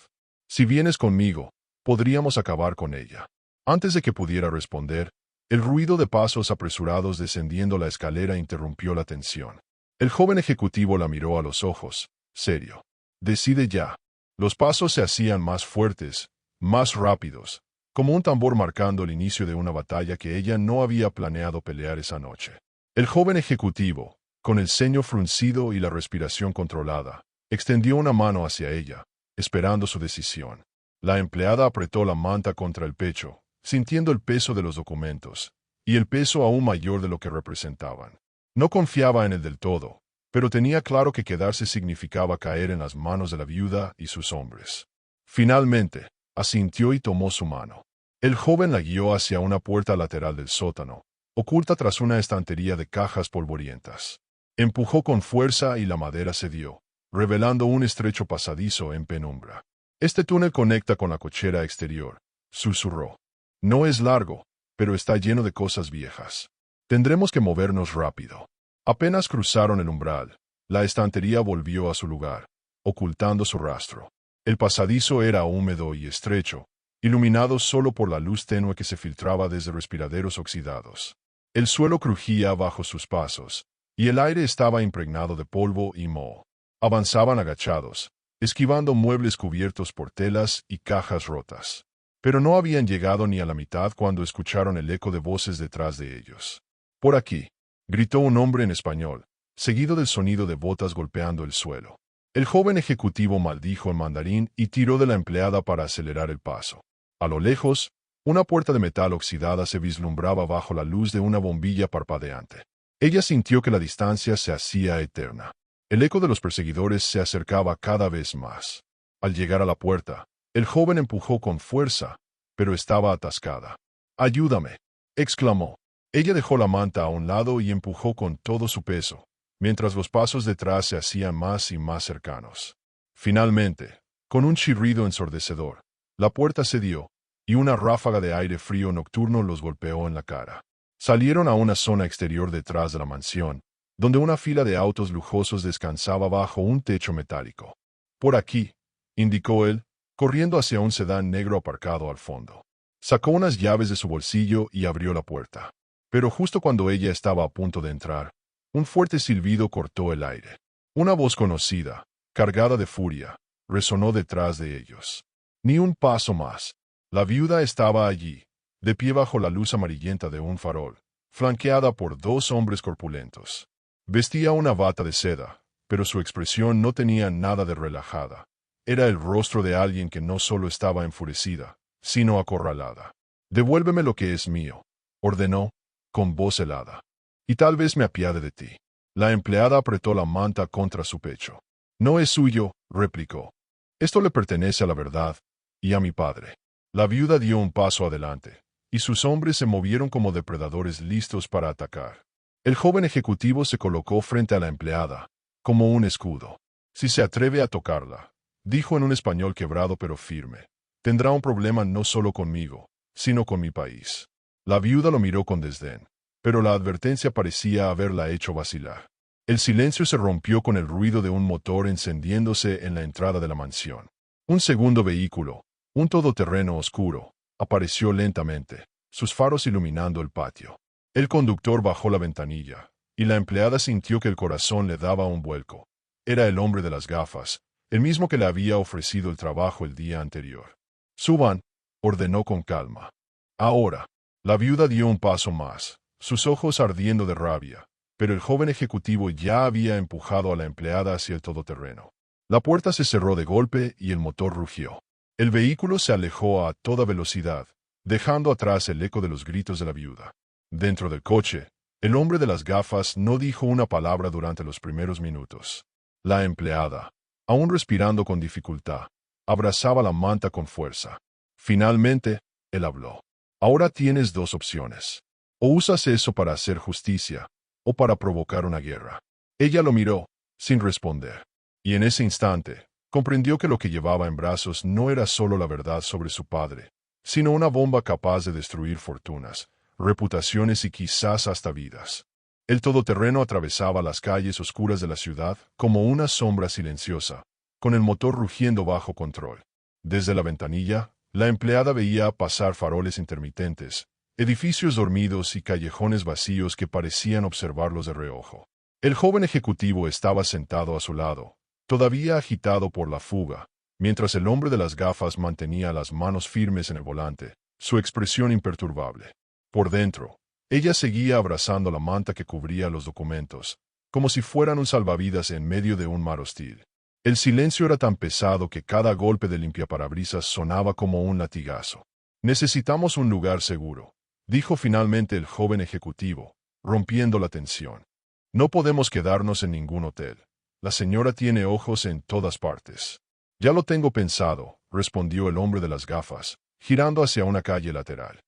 Si vienes conmigo, podríamos acabar con ella». Antes de que pudiera responder, el ruido de pasos apresurados descendiendo la escalera interrumpió la tensión. El joven ejecutivo la miró a los ojos, serio. «Decide ya». Los pasos se hacían más fuertes, más rápidos, como un tambor marcando el inicio de una batalla que ella no había planeado pelear esa noche. El joven ejecutivo, con el ceño fruncido y la respiración controlada, extendió una mano hacia ella, esperando su decisión. La empleada apretó la manta contra el pecho, sintiendo el peso de los documentos, y el peso aún mayor de lo que representaban. No confiaba en él del todo, pero tenía claro que quedarse significaba caer en las manos de la viuda y sus hombres. Finalmente, asintió y tomó su mano. El joven la guió hacia una puerta lateral del sótano, oculta tras una estantería de cajas polvorientas. Empujó con fuerza y la madera cedió, revelando un estrecho pasadizo en penumbra. «Este túnel conecta con la cochera exterior», susurró. «No es largo, pero está lleno de cosas viejas. Tendremos que movernos rápido». Apenas cruzaron el umbral, la estantería volvió a su lugar, ocultando su rastro. El pasadizo era húmedo y estrecho, iluminado solo por la luz tenue que se filtraba desde respiraderos oxidados. El suelo crujía bajo sus pasos, y el aire estaba impregnado de polvo y moho. Avanzaban agachados, esquivando muebles cubiertos por telas y cajas rotas. Pero no habían llegado ni a la mitad cuando escucharon el eco de voces detrás de ellos. «Por aquí», gritó un hombre en español, seguido del sonido de botas golpeando el suelo. El joven ejecutivo maldijo en mandarín y tiró de la empleada para acelerar el paso. A lo lejos, una puerta de metal oxidada se vislumbraba bajo la luz de una bombilla parpadeante. Ella sintió que la distancia se hacía eterna. El eco de los perseguidores se acercaba cada vez más. Al llegar a la puerta, el joven empujó con fuerza, pero estaba atascada. «Ayúdame», exclamó. Ella dejó la manta a un lado y empujó con todo su peso, mientras los pasos detrás se hacían más y más cercanos. Finalmente, con un chirrido ensordecedor, la puerta cedió, y una ráfaga de aire frío nocturno los golpeó en la cara. Salieron a una zona exterior detrás de la mansión, donde una fila de autos lujosos descansaba bajo un techo metálico. «Por aquí», indicó él, corriendo hacia un sedán negro aparcado al fondo. Sacó unas llaves de su bolsillo y abrió la puerta. Pero justo cuando ella estaba a punto de entrar, un fuerte silbido cortó el aire. Una voz conocida, cargada de furia, resonó detrás de ellos. Ni un paso más. La viuda estaba allí, de pie bajo la luz amarillenta de un farol, flanqueada por dos hombres corpulentos. Vestía una bata de seda, pero su expresión no tenía nada de relajada. Era el rostro de alguien que no solo estaba enfurecida, sino acorralada. «Devuélveme lo que es mío», ordenó, con voz helada. «Y tal vez me apiade de ti». La empleada apretó la manta contra su pecho. «No es suyo», replicó. «Esto le pertenece a la verdad, y a mi padre». La viuda dio un paso adelante, y sus hombres se movieron como depredadores listos para atacar. El joven ejecutivo se colocó frente a la empleada, como un escudo. Si se atreve a tocarla, dijo en un español quebrado pero firme, tendrá un problema no solo conmigo, sino con mi país. La viuda lo miró con desdén, pero la advertencia parecía haberla hecho vacilar. El silencio se rompió con el ruido de un motor encendiéndose en la entrada de la mansión. Un segundo vehículo, un todoterreno oscuro, apareció lentamente, sus faros iluminando el patio. El conductor bajó la ventanilla, y la empleada sintió que el corazón le daba un vuelco. Era el hombre de las gafas, el mismo que le había ofrecido el trabajo el día anterior. «Suban», ordenó con calma. Ahora. La viuda dio un paso más, sus ojos ardiendo de rabia, pero el joven ejecutivo ya había empujado a la empleada hacia el todoterreno. La puerta se cerró de golpe y el motor rugió. El vehículo se alejó a toda velocidad, dejando atrás el eco de los gritos de la viuda. Dentro del coche, el hombre de las gafas no dijo una palabra durante los primeros minutos. La empleada, aún respirando con dificultad, abrazaba la manta con fuerza. Finalmente, él habló. Ahora tienes dos opciones. O usas eso para hacer justicia, o para provocar una guerra. Ella lo miró, sin responder. Y en ese instante, comprendió que lo que llevaba en brazos no era solo la verdad sobre su padre, sino una bomba capaz de destruir fortunas, reputaciones y quizás hasta vidas. El todoterreno atravesaba las calles oscuras de la ciudad como una sombra silenciosa, con el motor rugiendo bajo control. Desde la ventanilla, la empleada veía pasar faroles intermitentes, edificios dormidos y callejones vacíos que parecían observarlos de reojo. El joven ejecutivo estaba sentado a su lado, todavía agitado por la fuga, mientras el hombre de las gafas mantenía las manos firmes en el volante, su expresión imperturbable. Por dentro, ella seguía abrazando la manta que cubría los documentos, como si fueran un salvavidas en medio de un mar hostil. El silencio era tan pesado que cada golpe de limpiaparabrisas sonaba como un latigazo. «Necesitamos un lugar seguro», dijo finalmente el joven ejecutivo, rompiendo la tensión. «No podemos quedarnos en ningún hotel. La señora tiene ojos en todas partes». «Ya lo tengo pensado», respondió el hombre de las gafas, girando hacia una calle lateral.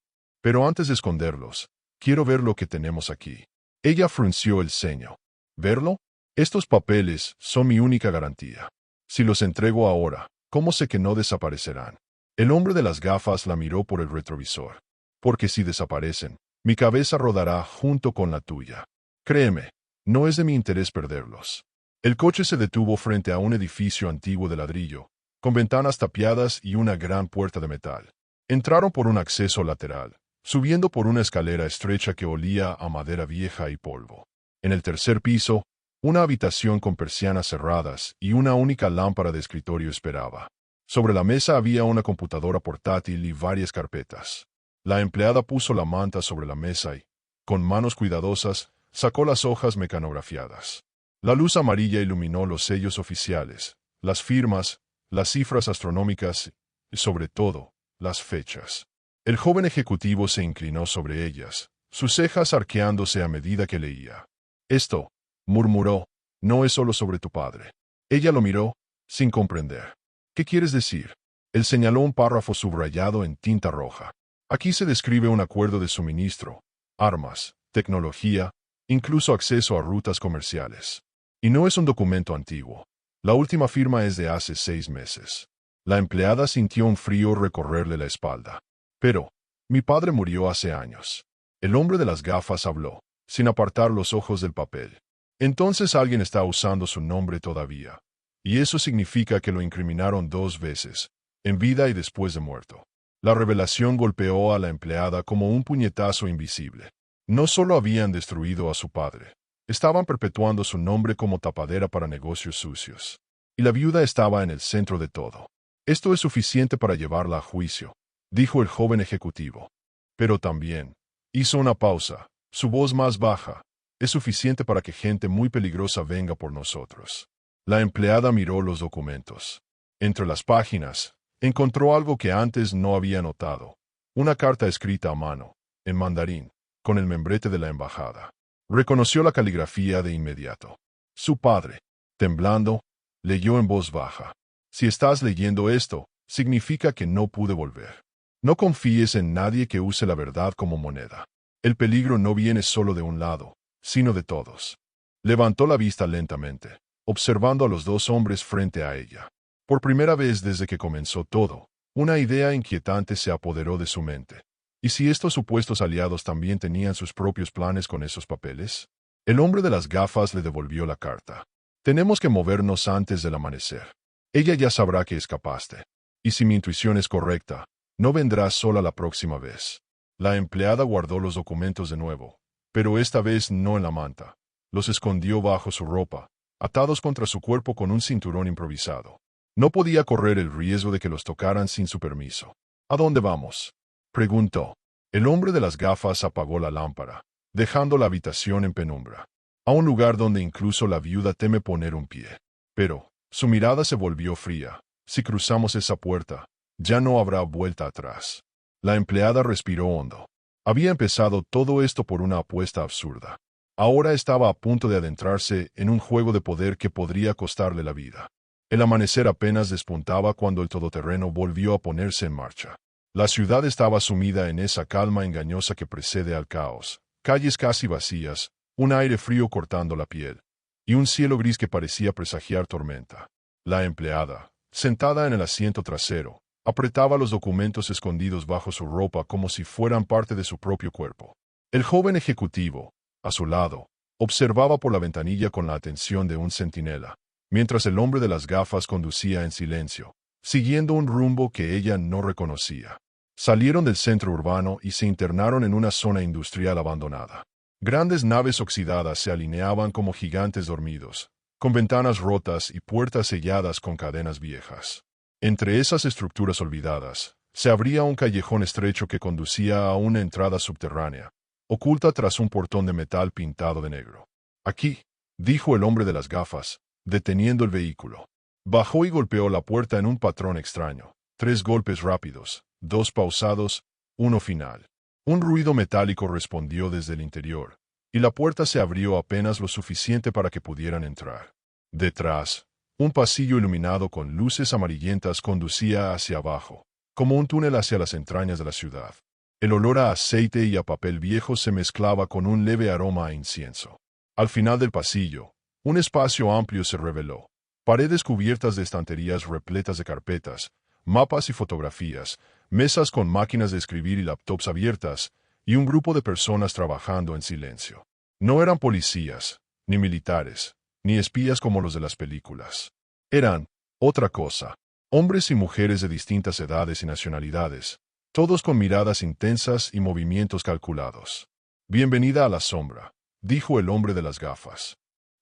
«Pero antes de esconderlos, quiero ver lo que tenemos aquí». Ella frunció el ceño. «¿Verlo? Estos papeles son mi única garantía. Si los entrego ahora, ¿cómo sé que no desaparecerán?» El hombre de las gafas la miró por el retrovisor. «Porque si desaparecen, mi cabeza rodará junto con la tuya. Créeme, no es de mi interés perderlos». El coche se detuvo frente a un edificio antiguo de ladrillo, con ventanas tapiadas y una gran puerta de metal. Entraron por un acceso lateral, subiendo por una escalera estrecha que olía a madera vieja y polvo. En el tercer piso, una habitación con persianas cerradas y una única lámpara de escritorio esperaba. Sobre la mesa había una computadora portátil y varias carpetas. La empleada puso la manta sobre la mesa y, con manos cuidadosas, sacó las hojas mecanografiadas. La luz amarilla iluminó los sellos oficiales, las firmas, las cifras astronómicas y, sobre todo, las fechas. El joven ejecutivo se inclinó sobre ellas, sus cejas arqueándose a medida que leía. «Esto», murmuró, «no es solo sobre tu padre». Ella lo miró, sin comprender. «¿Qué quieres decir?» Él señaló un párrafo subrayado en tinta roja. «Aquí se describe un acuerdo de suministro, armas, tecnología, incluso acceso a rutas comerciales. Y no es un documento antiguo. La última firma es de hace 6 meses». La empleada sintió un frío recorrerle la espalda. «Pero, mi padre murió hace años». El hombre de las gafas habló, sin apartar los ojos del papel. «Entonces alguien está usando su nombre todavía. Y eso significa que lo incriminaron 2 veces, en vida y después de muerto». La revelación golpeó a la empleada como un puñetazo invisible. No solo habían destruido a su padre, estaban perpetuando su nombre como tapadera para negocios sucios. Y la viuda estaba en el centro de todo. «Esto es suficiente para llevarla a juicio», dijo el joven ejecutivo. «Pero también», hizo una pausa, su voz más baja, «es suficiente para que gente muy peligrosa venga por nosotros». La empleada miró los documentos. Entre las páginas, encontró algo que antes no había notado. Una carta escrita a mano, en mandarín, con el membrete de la embajada. Reconoció la caligrafía de inmediato. Su padre, temblando, leyó en voz baja. «Si estás leyendo esto, significa que no pude volver. No confíes en nadie que use la verdad como moneda. El peligro no viene solo de un lado, sino de todos». Levantó la vista lentamente. observando a los dos hombres frente a ella. Por primera vez desde que comenzó todo, una idea inquietante se apoderó de su mente. ¿Y si estos supuestos aliados también tenían sus propios planes con esos papeles? El hombre de las gafas le devolvió la carta. Tenemos que movernos antes del amanecer. Ella ya sabrá que escapaste. Y si mi intuición es correcta, no vendrás sola la próxima vez. La empleada guardó los documentos de nuevo, pero esta vez no en la manta. Los escondió bajo su ropa, atados contra su cuerpo con un cinturón improvisado. No podía correr el riesgo de que los tocaran sin su permiso. ¿A dónde vamos?, preguntó. El hombre de las gafas apagó la lámpara, dejando la habitación en penumbra. A un lugar donde incluso la viuda teme poner un pie. Pero su mirada se volvió fría. Si cruzamos esa puerta, ya no habrá vuelta atrás. La empleada respiró hondo. Había empezado todo esto por una apuesta absurda. Ahora estaba a punto de adentrarse en un juego de poder que podría costarle la vida. El amanecer apenas despuntaba cuando el todoterreno volvió a ponerse en marcha. La ciudad estaba sumida en esa calma engañosa que precede al caos. Calles casi vacías, un aire frío cortando la piel, y un cielo gris que parecía presagiar tormenta. La empleada, sentada en el asiento trasero, apretaba los documentos escondidos bajo su ropa como si fueran parte de su propio cuerpo. El joven ejecutivo, a su lado, observaba por la ventanilla con la atención de un centinela, mientras el hombre de las gafas conducía en silencio, siguiendo un rumbo que ella no reconocía. Salieron del centro urbano y se internaron en una zona industrial abandonada. Grandes naves oxidadas se alineaban como gigantes dormidos, con ventanas rotas y puertas selladas con cadenas viejas. Entre esas estructuras olvidadas, se abría un callejón estrecho que conducía a una entrada subterránea, oculta tras un portón de metal pintado de negro. Aquí, dijo el hombre de las gafas, deteniendo el vehículo. Bajó y golpeó la puerta en un patrón extraño. 3 golpes rápidos, 2 pausados, 1 final. Un ruido metálico respondió desde el interior, y la puerta se abrió apenas lo suficiente para que pudieran entrar. Detrás, un pasillo iluminado con luces amarillentas conducía hacia abajo, como un túnel hacia las entrañas de la ciudad. El olor a aceite y a papel viejo se mezclaba con un leve aroma a incienso. Al final del pasillo, un espacio amplio se reveló. Paredes cubiertas de estanterías repletas de carpetas, mapas y fotografías, mesas con máquinas de escribir y laptops abiertas, y un grupo de personas trabajando en silencio. No eran policías, ni militares, ni espías como los de las películas. Eran otra cosa, hombres y mujeres de distintas edades y nacionalidades, todos con miradas intensas y movimientos calculados. Bienvenida a la sombra, dijo el hombre de las gafas.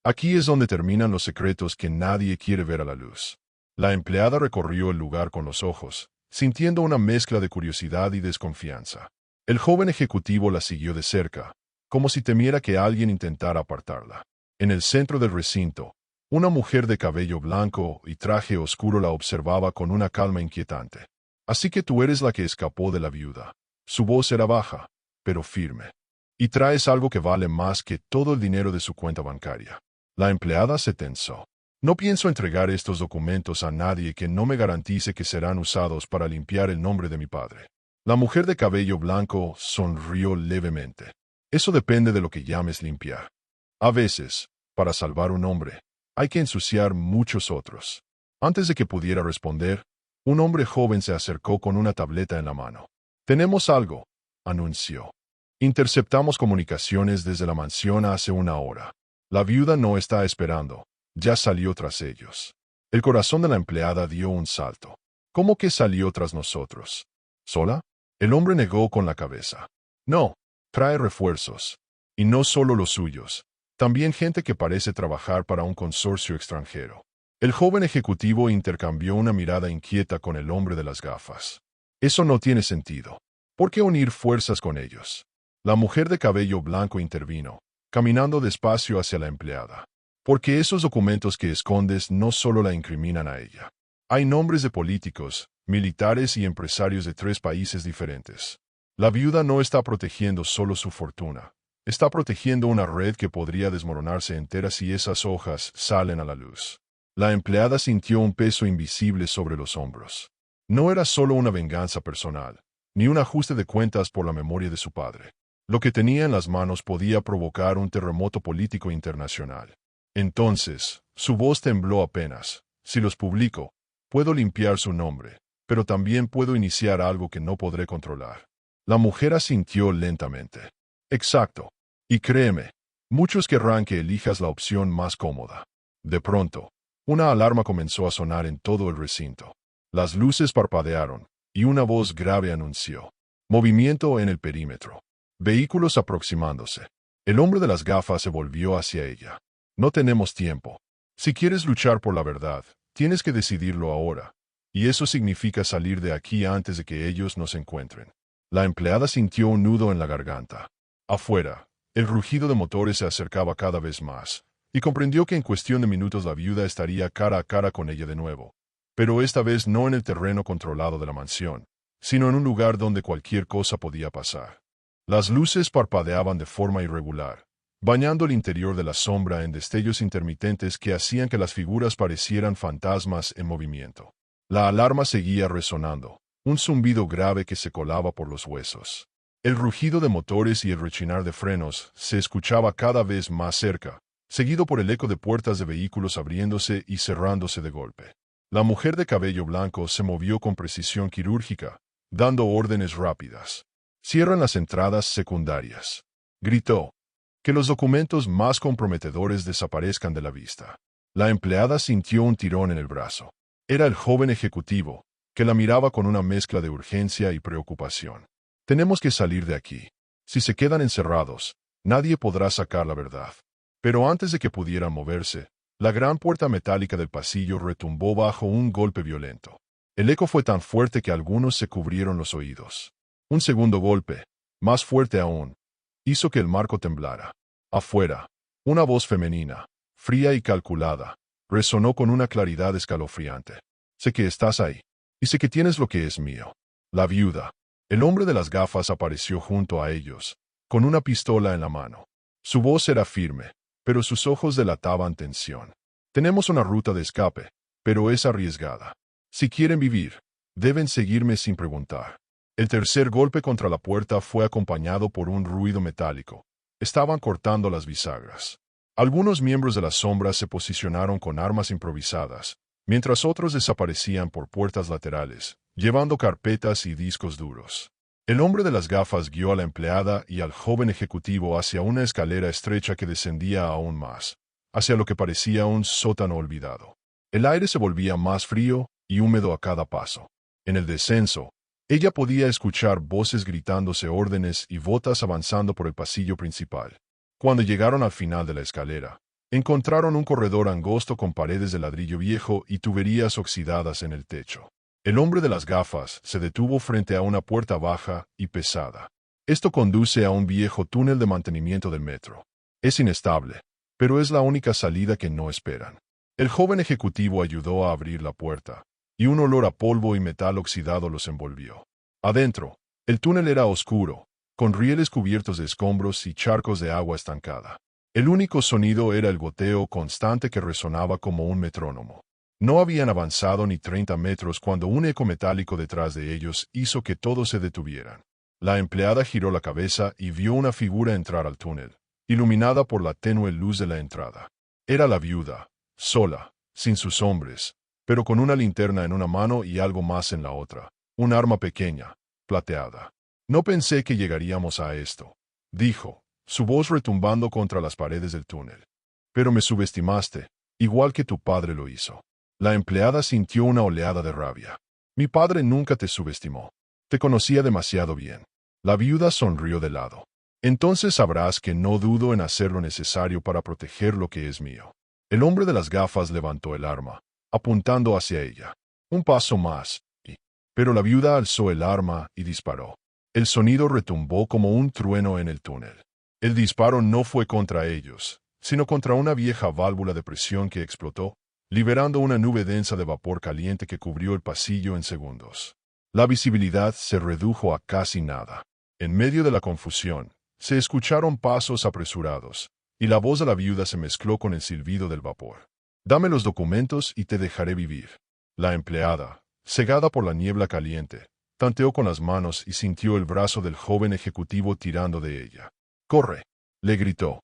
Aquí es donde terminan los secretos que nadie quiere ver a la luz. La empleada recorrió el lugar con los ojos, sintiendo una mezcla de curiosidad y desconfianza. El joven ejecutivo la siguió de cerca, como si temiera que alguien intentara apartarla. En el centro del recinto, una mujer de cabello blanco y traje oscuro la observaba con una calma inquietante. Así que tú eres la que escapó de la viuda. Su voz era baja, pero firme. Y traes algo que vale más que todo el dinero de su cuenta bancaria. La empleada se tensó. No pienso entregar estos documentos a nadie que no me garantice que serán usados para limpiar el nombre de mi padre. La mujer de cabello blanco sonrió levemente. Eso depende de lo que llames limpiar. A veces, para salvar un hombre, hay que ensuciar muchos otros. Antes de que pudiera responder, un hombre joven se acercó con una tableta en la mano. Tenemos algo, anunció. Interceptamos comunicaciones desde la mansión hace 1 hora. La viuda no está esperando. Ya salió tras ellos. El corazón de la empleada dio un salto. ¿Cómo que salió tras nosotros? ¿Sola? El hombre negó con la cabeza. No, trae refuerzos. Y no solo los suyos. También gente que parece trabajar para un consorcio extranjero. El joven ejecutivo intercambió una mirada inquieta con el hombre de las gafas. Eso no tiene sentido. ¿Por qué unir fuerzas con ellos? La mujer de cabello blanco intervino, caminando despacio hacia la empleada. Porque esos documentos que escondes no solo la incriminan a ella. Hay nombres de políticos, militares y empresarios de 3 países diferentes. La viuda no está protegiendo solo su fortuna. Está protegiendo una red que podría desmoronarse entera si esas hojas salen a la luz. La empleada sintió un peso invisible sobre los hombros. No era solo una venganza personal, ni un ajuste de cuentas por la memoria de su padre. Lo que tenía en las manos podía provocar un terremoto político internacional. Entonces, Su voz tembló apenas. Si los publico, puedo limpiar su nombre, pero también puedo iniciar algo que no podré controlar. La mujer asintió lentamente. Exacto. Y créeme, muchos querrán que elijas la opción más cómoda. De pronto, una alarma comenzó a sonar en todo el recinto. Las luces parpadearon, y una voz grave anunció: movimiento en el perímetro. Vehículos aproximándose. El hombre de las gafas se volvió hacia ella. No tenemos tiempo. Si quieres luchar por la verdad, tienes que decidirlo ahora. Y eso significa salir de aquí antes de que ellos nos encuentren. La empleada sintió un nudo en la garganta. Afuera, el rugido de motores se acercaba cada vez más, y comprendió que en cuestión de minutos la viuda estaría cara a cara con ella de nuevo. Pero esta vez no en el terreno controlado de la mansión, sino en un lugar donde cualquier cosa podía pasar. Las luces parpadeaban de forma irregular, bañando el interior de la sombra en destellos intermitentes que hacían que las figuras parecieran fantasmas en movimiento. La alarma seguía resonando, un zumbido grave que se colaba por los huesos. El rugido de motores y el rechinar de frenos se escuchaba cada vez más cerca, seguido por el eco de puertas de vehículos abriéndose y cerrándose de golpe. La mujer de cabello blanco se movió con precisión quirúrgica, dando órdenes rápidas. «Cierran las entradas secundarias», gritó. «Que los documentos más comprometedores desaparezcan de la vista». La empleada sintió un tirón en el brazo. Era el joven ejecutivo, que la miraba con una mezcla de urgencia y preocupación. «Tenemos que salir de aquí. Si se quedan encerrados, nadie podrá sacar la verdad». Pero antes de que pudieran moverse, la gran puerta metálica del pasillo retumbó bajo un golpe violento. El eco fue tan fuerte que algunos se cubrieron los oídos. Un segundo golpe, más fuerte aún, hizo que el marco temblara. Afuera, una voz femenina, fría y calculada, resonó con una claridad escalofriante. «Sé que estás ahí, y sé que tienes lo que es mío». La viuda. El hombre de las gafas apareció junto a ellos, con una pistola en la mano. Su voz era firme, pero sus ojos delataban tensión. «Tenemos una ruta de escape, pero es arriesgada. Si quieren vivir, deben seguirme sin preguntar». El tercer golpe contra la puerta fue acompañado por un ruido metálico. Estaban cortando las bisagras. Algunos miembros de las sombras se posicionaron con armas improvisadas, mientras otros desaparecían por puertas laterales, llevando carpetas y discos duros. El hombre de las gafas guió a la empleada y al joven ejecutivo hacia una escalera estrecha que descendía aún más, hacia lo que parecía un sótano olvidado. El aire se volvía más frío y húmedo a cada paso. En el descenso, ella podía escuchar voces gritándose órdenes y botas avanzando por el pasillo principal. Cuando llegaron al final de la escalera, encontraron un corredor angosto con paredes de ladrillo viejo y tuberías oxidadas en el techo. El hombre de las gafas se detuvo frente a una puerta baja y pesada. «Esto conduce a un viejo túnel de mantenimiento del metro. Es inestable, pero es la única salida que no esperan». El joven ejecutivo ayudó a abrir la puerta, y un olor a polvo y metal oxidado los envolvió. Adentro, el túnel era oscuro, con rieles cubiertos de escombros y charcos de agua estancada. El único sonido era el goteo constante que resonaba como un metrónomo. No habían avanzado ni 30 metros cuando un eco metálico detrás de ellos hizo que todos se detuvieran. La empleada giró la cabeza y vio una figura entrar al túnel, iluminada por la tenue luz de la entrada. Era la viuda, sola, sin sus hombres, pero con una linterna en una mano y algo más en la otra, un arma pequeña, plateada. «No pensé que llegaríamos a esto», dijo, su voz retumbando contra las paredes del túnel. «Pero me subestimaste, igual que tu padre lo hizo». La empleada sintió una oleada de rabia. «Mi padre nunca te subestimó. Te conocía demasiado bien». La viuda sonrió de lado. «Entonces sabrás que no dudo en hacer lo necesario para proteger lo que es mío». El hombre de las gafas levantó el arma, apuntando hacia ella. Un paso más, pero la viuda alzó el arma y disparó. El sonido retumbó como un trueno en el túnel. El disparo no fue contra ellos, sino contra una vieja válvula de presión que explotó, liberando una nube densa de vapor caliente que cubrió el pasillo en segundos. La visibilidad se redujo a casi nada. En medio de la confusión, se escucharon pasos apresurados, y la voz de la viuda se mezcló con el silbido del vapor. «Dame los documentos y te dejaré vivir». La empleada, cegada por la niebla caliente, tanteó con las manos y sintió el brazo del joven ejecutivo tirando de ella. «¡Corre!», le gritó.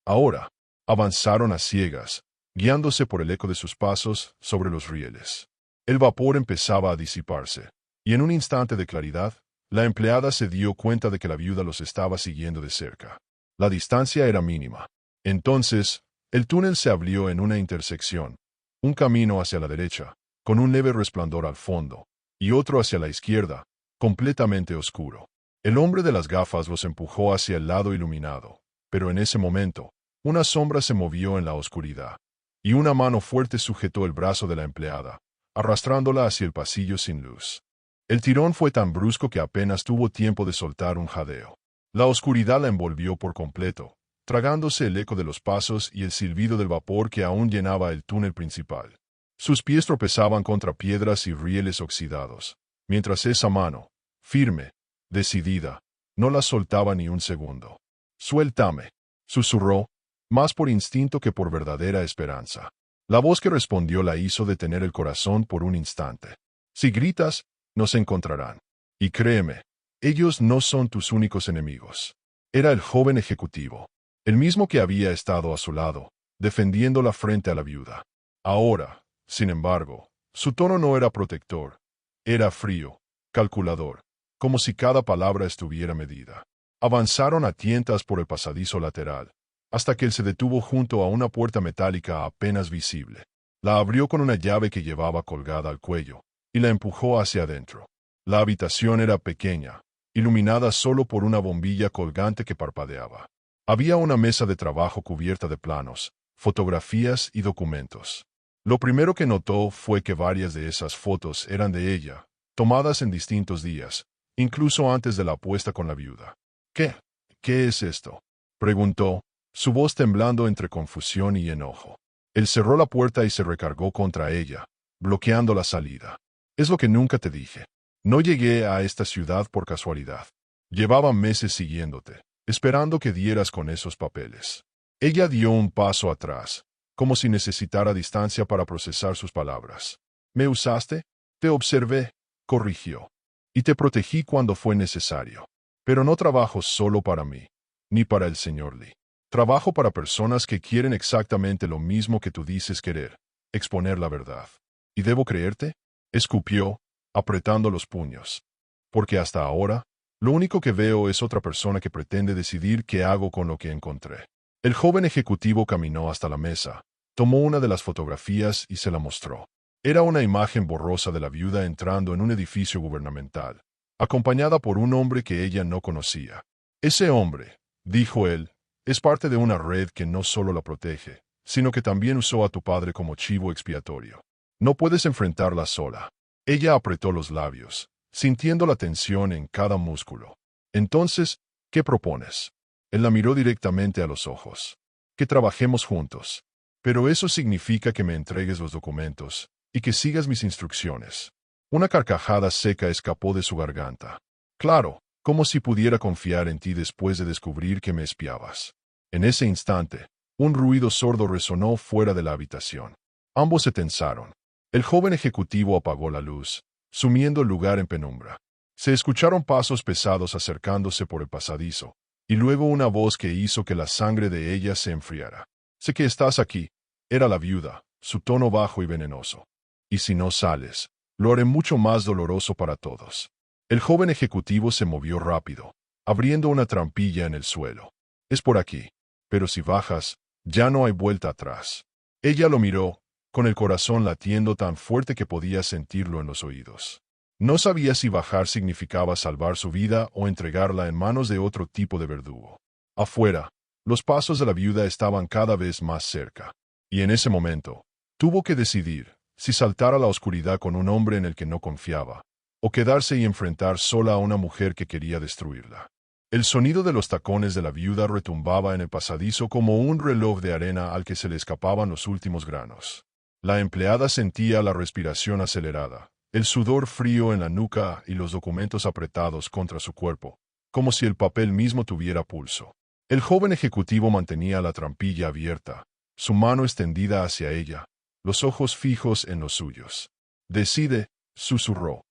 Ahora, avanzaron a ciegas, guiándose por el eco de sus pasos sobre los rieles. El vapor empezaba a disiparse, y en un instante de claridad, la empleada se dio cuenta de que la viuda los estaba siguiendo de cerca. La distancia era mínima. Entonces, el túnel se abrió en una intersección, un camino hacia la derecha, con un leve resplandor al fondo, y otro hacia la izquierda, completamente oscuro. El hombre de las gafas los empujó hacia el lado iluminado, pero en ese momento, una sombra se movió en la oscuridad, y una mano fuerte sujetó el brazo de la empleada, arrastrándola hacia el pasillo sin luz. El tirón fue tan brusco que apenas tuvo tiempo de soltar un jadeo. La oscuridad la envolvió por completo, tragándose el eco de los pasos y el silbido del vapor que aún llenaba el túnel principal. Sus pies tropezaban contra piedras y rieles oxidados, mientras esa mano, firme, decidida, no la soltaba ni un segundo. «Suéltame», susurró, más por instinto que por verdadera esperanza. La voz que respondió la hizo detener el corazón por un instante. «Si gritas, nos encontrarán. Y créeme, ellos no son tus únicos enemigos». Era el joven ejecutivo, el mismo que había estado a su lado, defendiéndola frente a la viuda. Ahora, sin embargo, su tono no era protector. Era frío, calculador, como si cada palabra estuviera medida. Avanzaron a tientas por el pasadizo lateral, hasta que él se detuvo junto a una puerta metálica apenas visible. La abrió con una llave que llevaba colgada al cuello, y la empujó hacia adentro. La habitación era pequeña, iluminada solo por una bombilla colgante que parpadeaba. Había una mesa de trabajo cubierta de planos, fotografías y documentos. Lo primero que notó fue que varias de esas fotos eran de ella, tomadas en distintos días, incluso antes de la apuesta con la viuda. ¿Qué es esto?», preguntó, su voz temblando entre confusión y enojo. Él cerró la puerta y se recargó contra ella, bloqueando la salida. «Es lo que nunca te dije. No llegué a esta ciudad por casualidad. Llevaba meses siguiéndote, esperando que dieras con esos papeles». Ella dio un paso atrás, como si necesitara distancia para procesar sus palabras. «¿Me usaste? Te observé», corrigió. «Y te protegí cuando fue necesario. Pero no trabajo solo para mí, ni para el señor Lee. Trabajo para personas que quieren exactamente lo mismo que tú dices querer, exponer la verdad. ¿Y debo creerte?», escupió, apretando los puños. «Porque hasta ahora, lo único que veo es otra persona que pretende decidir qué hago con lo que encontré». El joven ejecutivo caminó hasta la mesa, tomó una de las fotografías y se la mostró. Era una imagen borrosa de la viuda entrando en un edificio gubernamental, acompañada por un hombre que ella no conocía. «Ese hombre», dijo él, «es parte de una red que no solo la protege, sino que también usó a tu padre como chivo expiatorio. No puedes enfrentarla sola». Ella apretó los labios, sintiendo la tensión en cada músculo. «Entonces, ¿qué propones?». Él la miró directamente a los ojos. «Que trabajemos juntos. Pero eso significa que me entregues los documentos y que sigas mis instrucciones». Una carcajada seca escapó de su garganta. «Claro, como si pudiera confiar en ti después de descubrir que me espiabas». En ese instante, un ruido sordo resonó fuera de la habitación. Ambos se tensaron. El joven ejecutivo apagó la luz, sumiendo el lugar en penumbra. Se escucharon pasos pesados acercándose por el pasadizo, y luego una voz que hizo que la sangre de ella se enfriara. «Sé que estás aquí», era la viuda, su tono bajo y venenoso. «Y si no sales, lo haré mucho más doloroso para todos». El joven ejecutivo se movió rápido, abriendo una trampilla en el suelo. «Es por aquí. Pero si bajas, ya no hay vuelta atrás». Ella lo miró, con el corazón latiendo tan fuerte que podía sentirlo en los oídos. No sabía si bajar significaba salvar su vida o entregarla en manos de otro tipo de verdugo. Afuera, los pasos de la viuda estaban cada vez más cerca. Y en ese momento, tuvo que decidir si saltar a la oscuridad con un hombre en el que no confiaba, o quedarse y enfrentar sola a una mujer que quería destruirla. El sonido de los tacones de la viuda retumbaba en el pasadizo como un reloj de arena al que se le escapaban los últimos granos. La empleada sentía la respiración acelerada, el sudor frío en la nuca y los documentos apretados contra su cuerpo, como si el papel mismo tuviera pulso. El joven ejecutivo mantenía la trampilla abierta, su mano extendida hacia ella, los ojos fijos en los suyos. «Decide», susurró.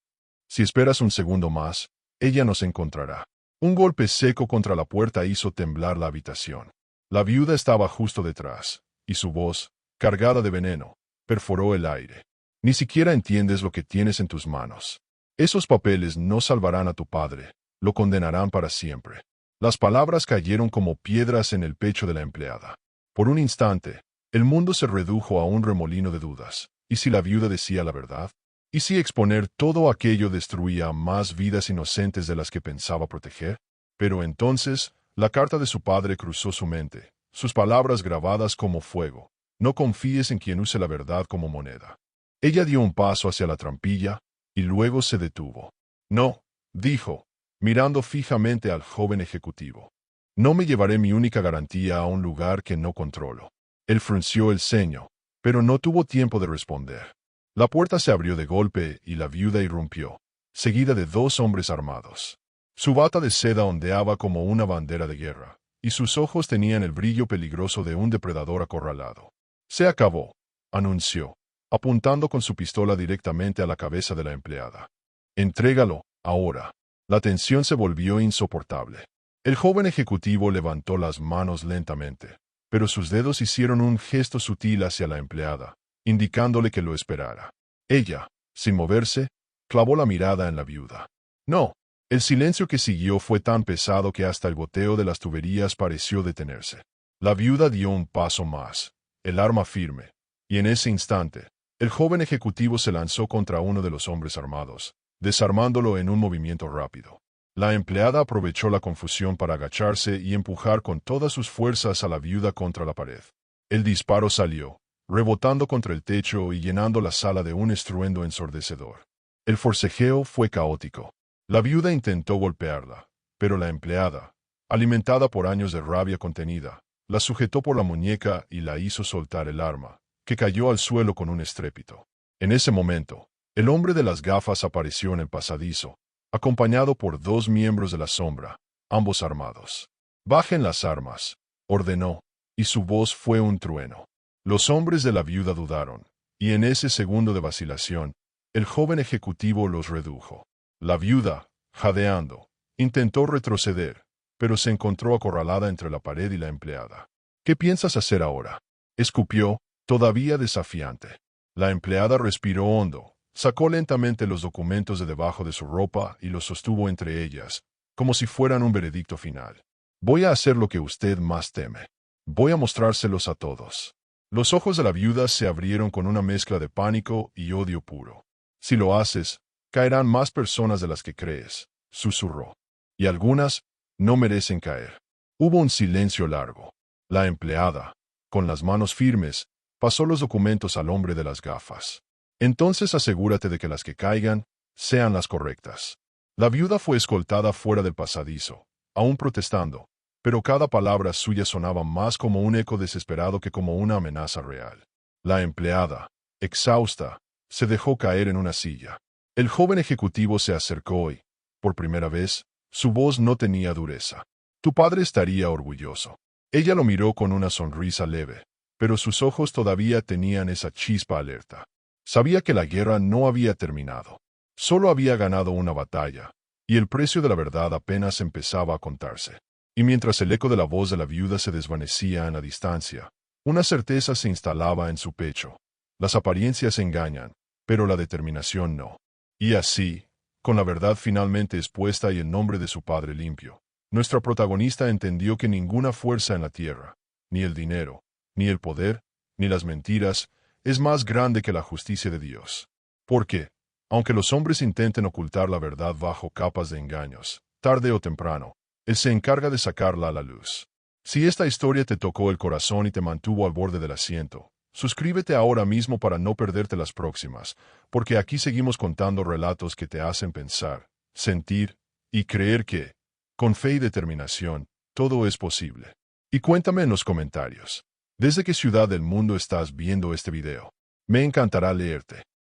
«Si esperas un segundo más, ella nos encontrará». Un golpe seco contra la puerta hizo temblar la habitación. La viuda estaba justo detrás, y su voz, cargada de veneno, perforó el aire. Ni siquiera entiendes lo que tienes en tus manos. Esos papeles no salvarán a tu padre, lo condenarán para siempre. Las palabras cayeron como piedras en el pecho de la empleada. Por un instante, el mundo se redujo a un remolino de dudas. ¿Y si la viuda decía la verdad? ¿Y si exponer todo aquello destruía más vidas inocentes de las que pensaba proteger? Pero entonces, la carta de su padre cruzó su mente, sus palabras grabadas como fuego. No confíes en quien use la verdad como moneda. Ella dio un paso hacia la trampilla, y luego se detuvo. No, dijo, mirando fijamente al joven ejecutivo. No me llevaré mi única garantía a un lugar que no controlo. Él frunció el ceño, pero no tuvo tiempo de responder. La puerta se abrió de golpe y la viuda irrumpió, seguida de dos hombres armados. Su bata de seda ondeaba como una bandera de guerra, y sus ojos tenían el brillo peligroso de un depredador acorralado. Se acabó, anunció, apuntando con su pistola directamente a la cabeza de la empleada. Entrégalo, ahora. La tensión se volvió insoportable. El joven ejecutivo levantó las manos lentamente, pero sus dedos hicieron un gesto sutil hacia la empleada, indicándole que lo esperara. Ella, sin moverse, clavó la mirada en la viuda. No. El silencio que siguió fue tan pesado que hasta el goteo de las tuberías pareció detenerse. La viuda dio un paso más, el arma firme, y en ese instante, el joven ejecutivo se lanzó contra uno de los hombres armados, desarmándolo en un movimiento rápido. La empleada aprovechó la confusión para agacharse y empujar con todas sus fuerzas a la viuda contra la pared. El disparo salió, rebotando contra el techo y llenando la sala de un estruendo ensordecedor. El forcejeo fue caótico. La viuda intentó golpearla, pero la empleada, alimentada por años de rabia contenida, la sujetó por la muñeca y la hizo soltar el arma, que cayó al suelo con un estrépito. En ese momento, el hombre de las gafas apareció en el pasadizo, acompañado por dos miembros de la sombra, ambos armados. «Bajen las armas», ordenó, y su voz fue un trueno. Los hombres de la viuda dudaron, y en ese segundo de vacilación, el joven ejecutivo los redujo. La viuda, jadeando, intentó retroceder, pero se encontró acorralada entre la pared y la empleada. «¿Qué piensas hacer ahora?», escupió, todavía desafiante. La empleada respiró hondo, sacó lentamente los documentos de debajo de su ropa y los sostuvo entre ellas, como si fueran un veredicto final. «Voy a hacer lo que usted más teme. Voy a mostrárselos a todos». Los ojos de la viuda se abrieron con una mezcla de pánico y odio puro. «Si lo haces, caerán más personas de las que crees», susurró. «Y algunas no merecen caer». Hubo un silencio largo. La empleada, con las manos firmes, pasó los documentos al hombre de las gafas. «Entonces asegúrate de que las que caigan sean las correctas». La viuda fue escoltada fuera del pasadizo, aún protestando, pero cada palabra suya sonaba más como un eco desesperado que como una amenaza real. La empleada, exhausta, se dejó caer en una silla. El joven ejecutivo se acercó y, por primera vez, su voz no tenía dureza. «Tu padre estaría orgulloso». Ella lo miró con una sonrisa leve, pero sus ojos todavía tenían esa chispa alerta. Sabía que la guerra no había terminado. Solo había ganado una batalla, y el precio de la verdad apenas empezaba a contarse. Y mientras el eco de la voz de la viuda se desvanecía en la distancia, una certeza se instalaba en su pecho. Las apariencias engañan, pero la determinación no. Y así, con la verdad finalmente expuesta y el nombre de su padre limpio, nuestra protagonista entendió que ninguna fuerza en la tierra, ni el dinero, ni el poder, ni las mentiras, es más grande que la justicia de Dios. Porque, aunque los hombres intenten ocultar la verdad bajo capas de engaños, tarde o temprano, Él se encarga de sacarla a la luz. Si esta historia te tocó el corazón y te mantuvo al borde del asiento, suscríbete ahora mismo para no perderte las próximas, porque aquí seguimos contando relatos que te hacen pensar, sentir y creer que, con fe y determinación, todo es posible. Y cuéntame en los comentarios, ¿desde qué ciudad del mundo estás viendo este video? Me encantará leerte.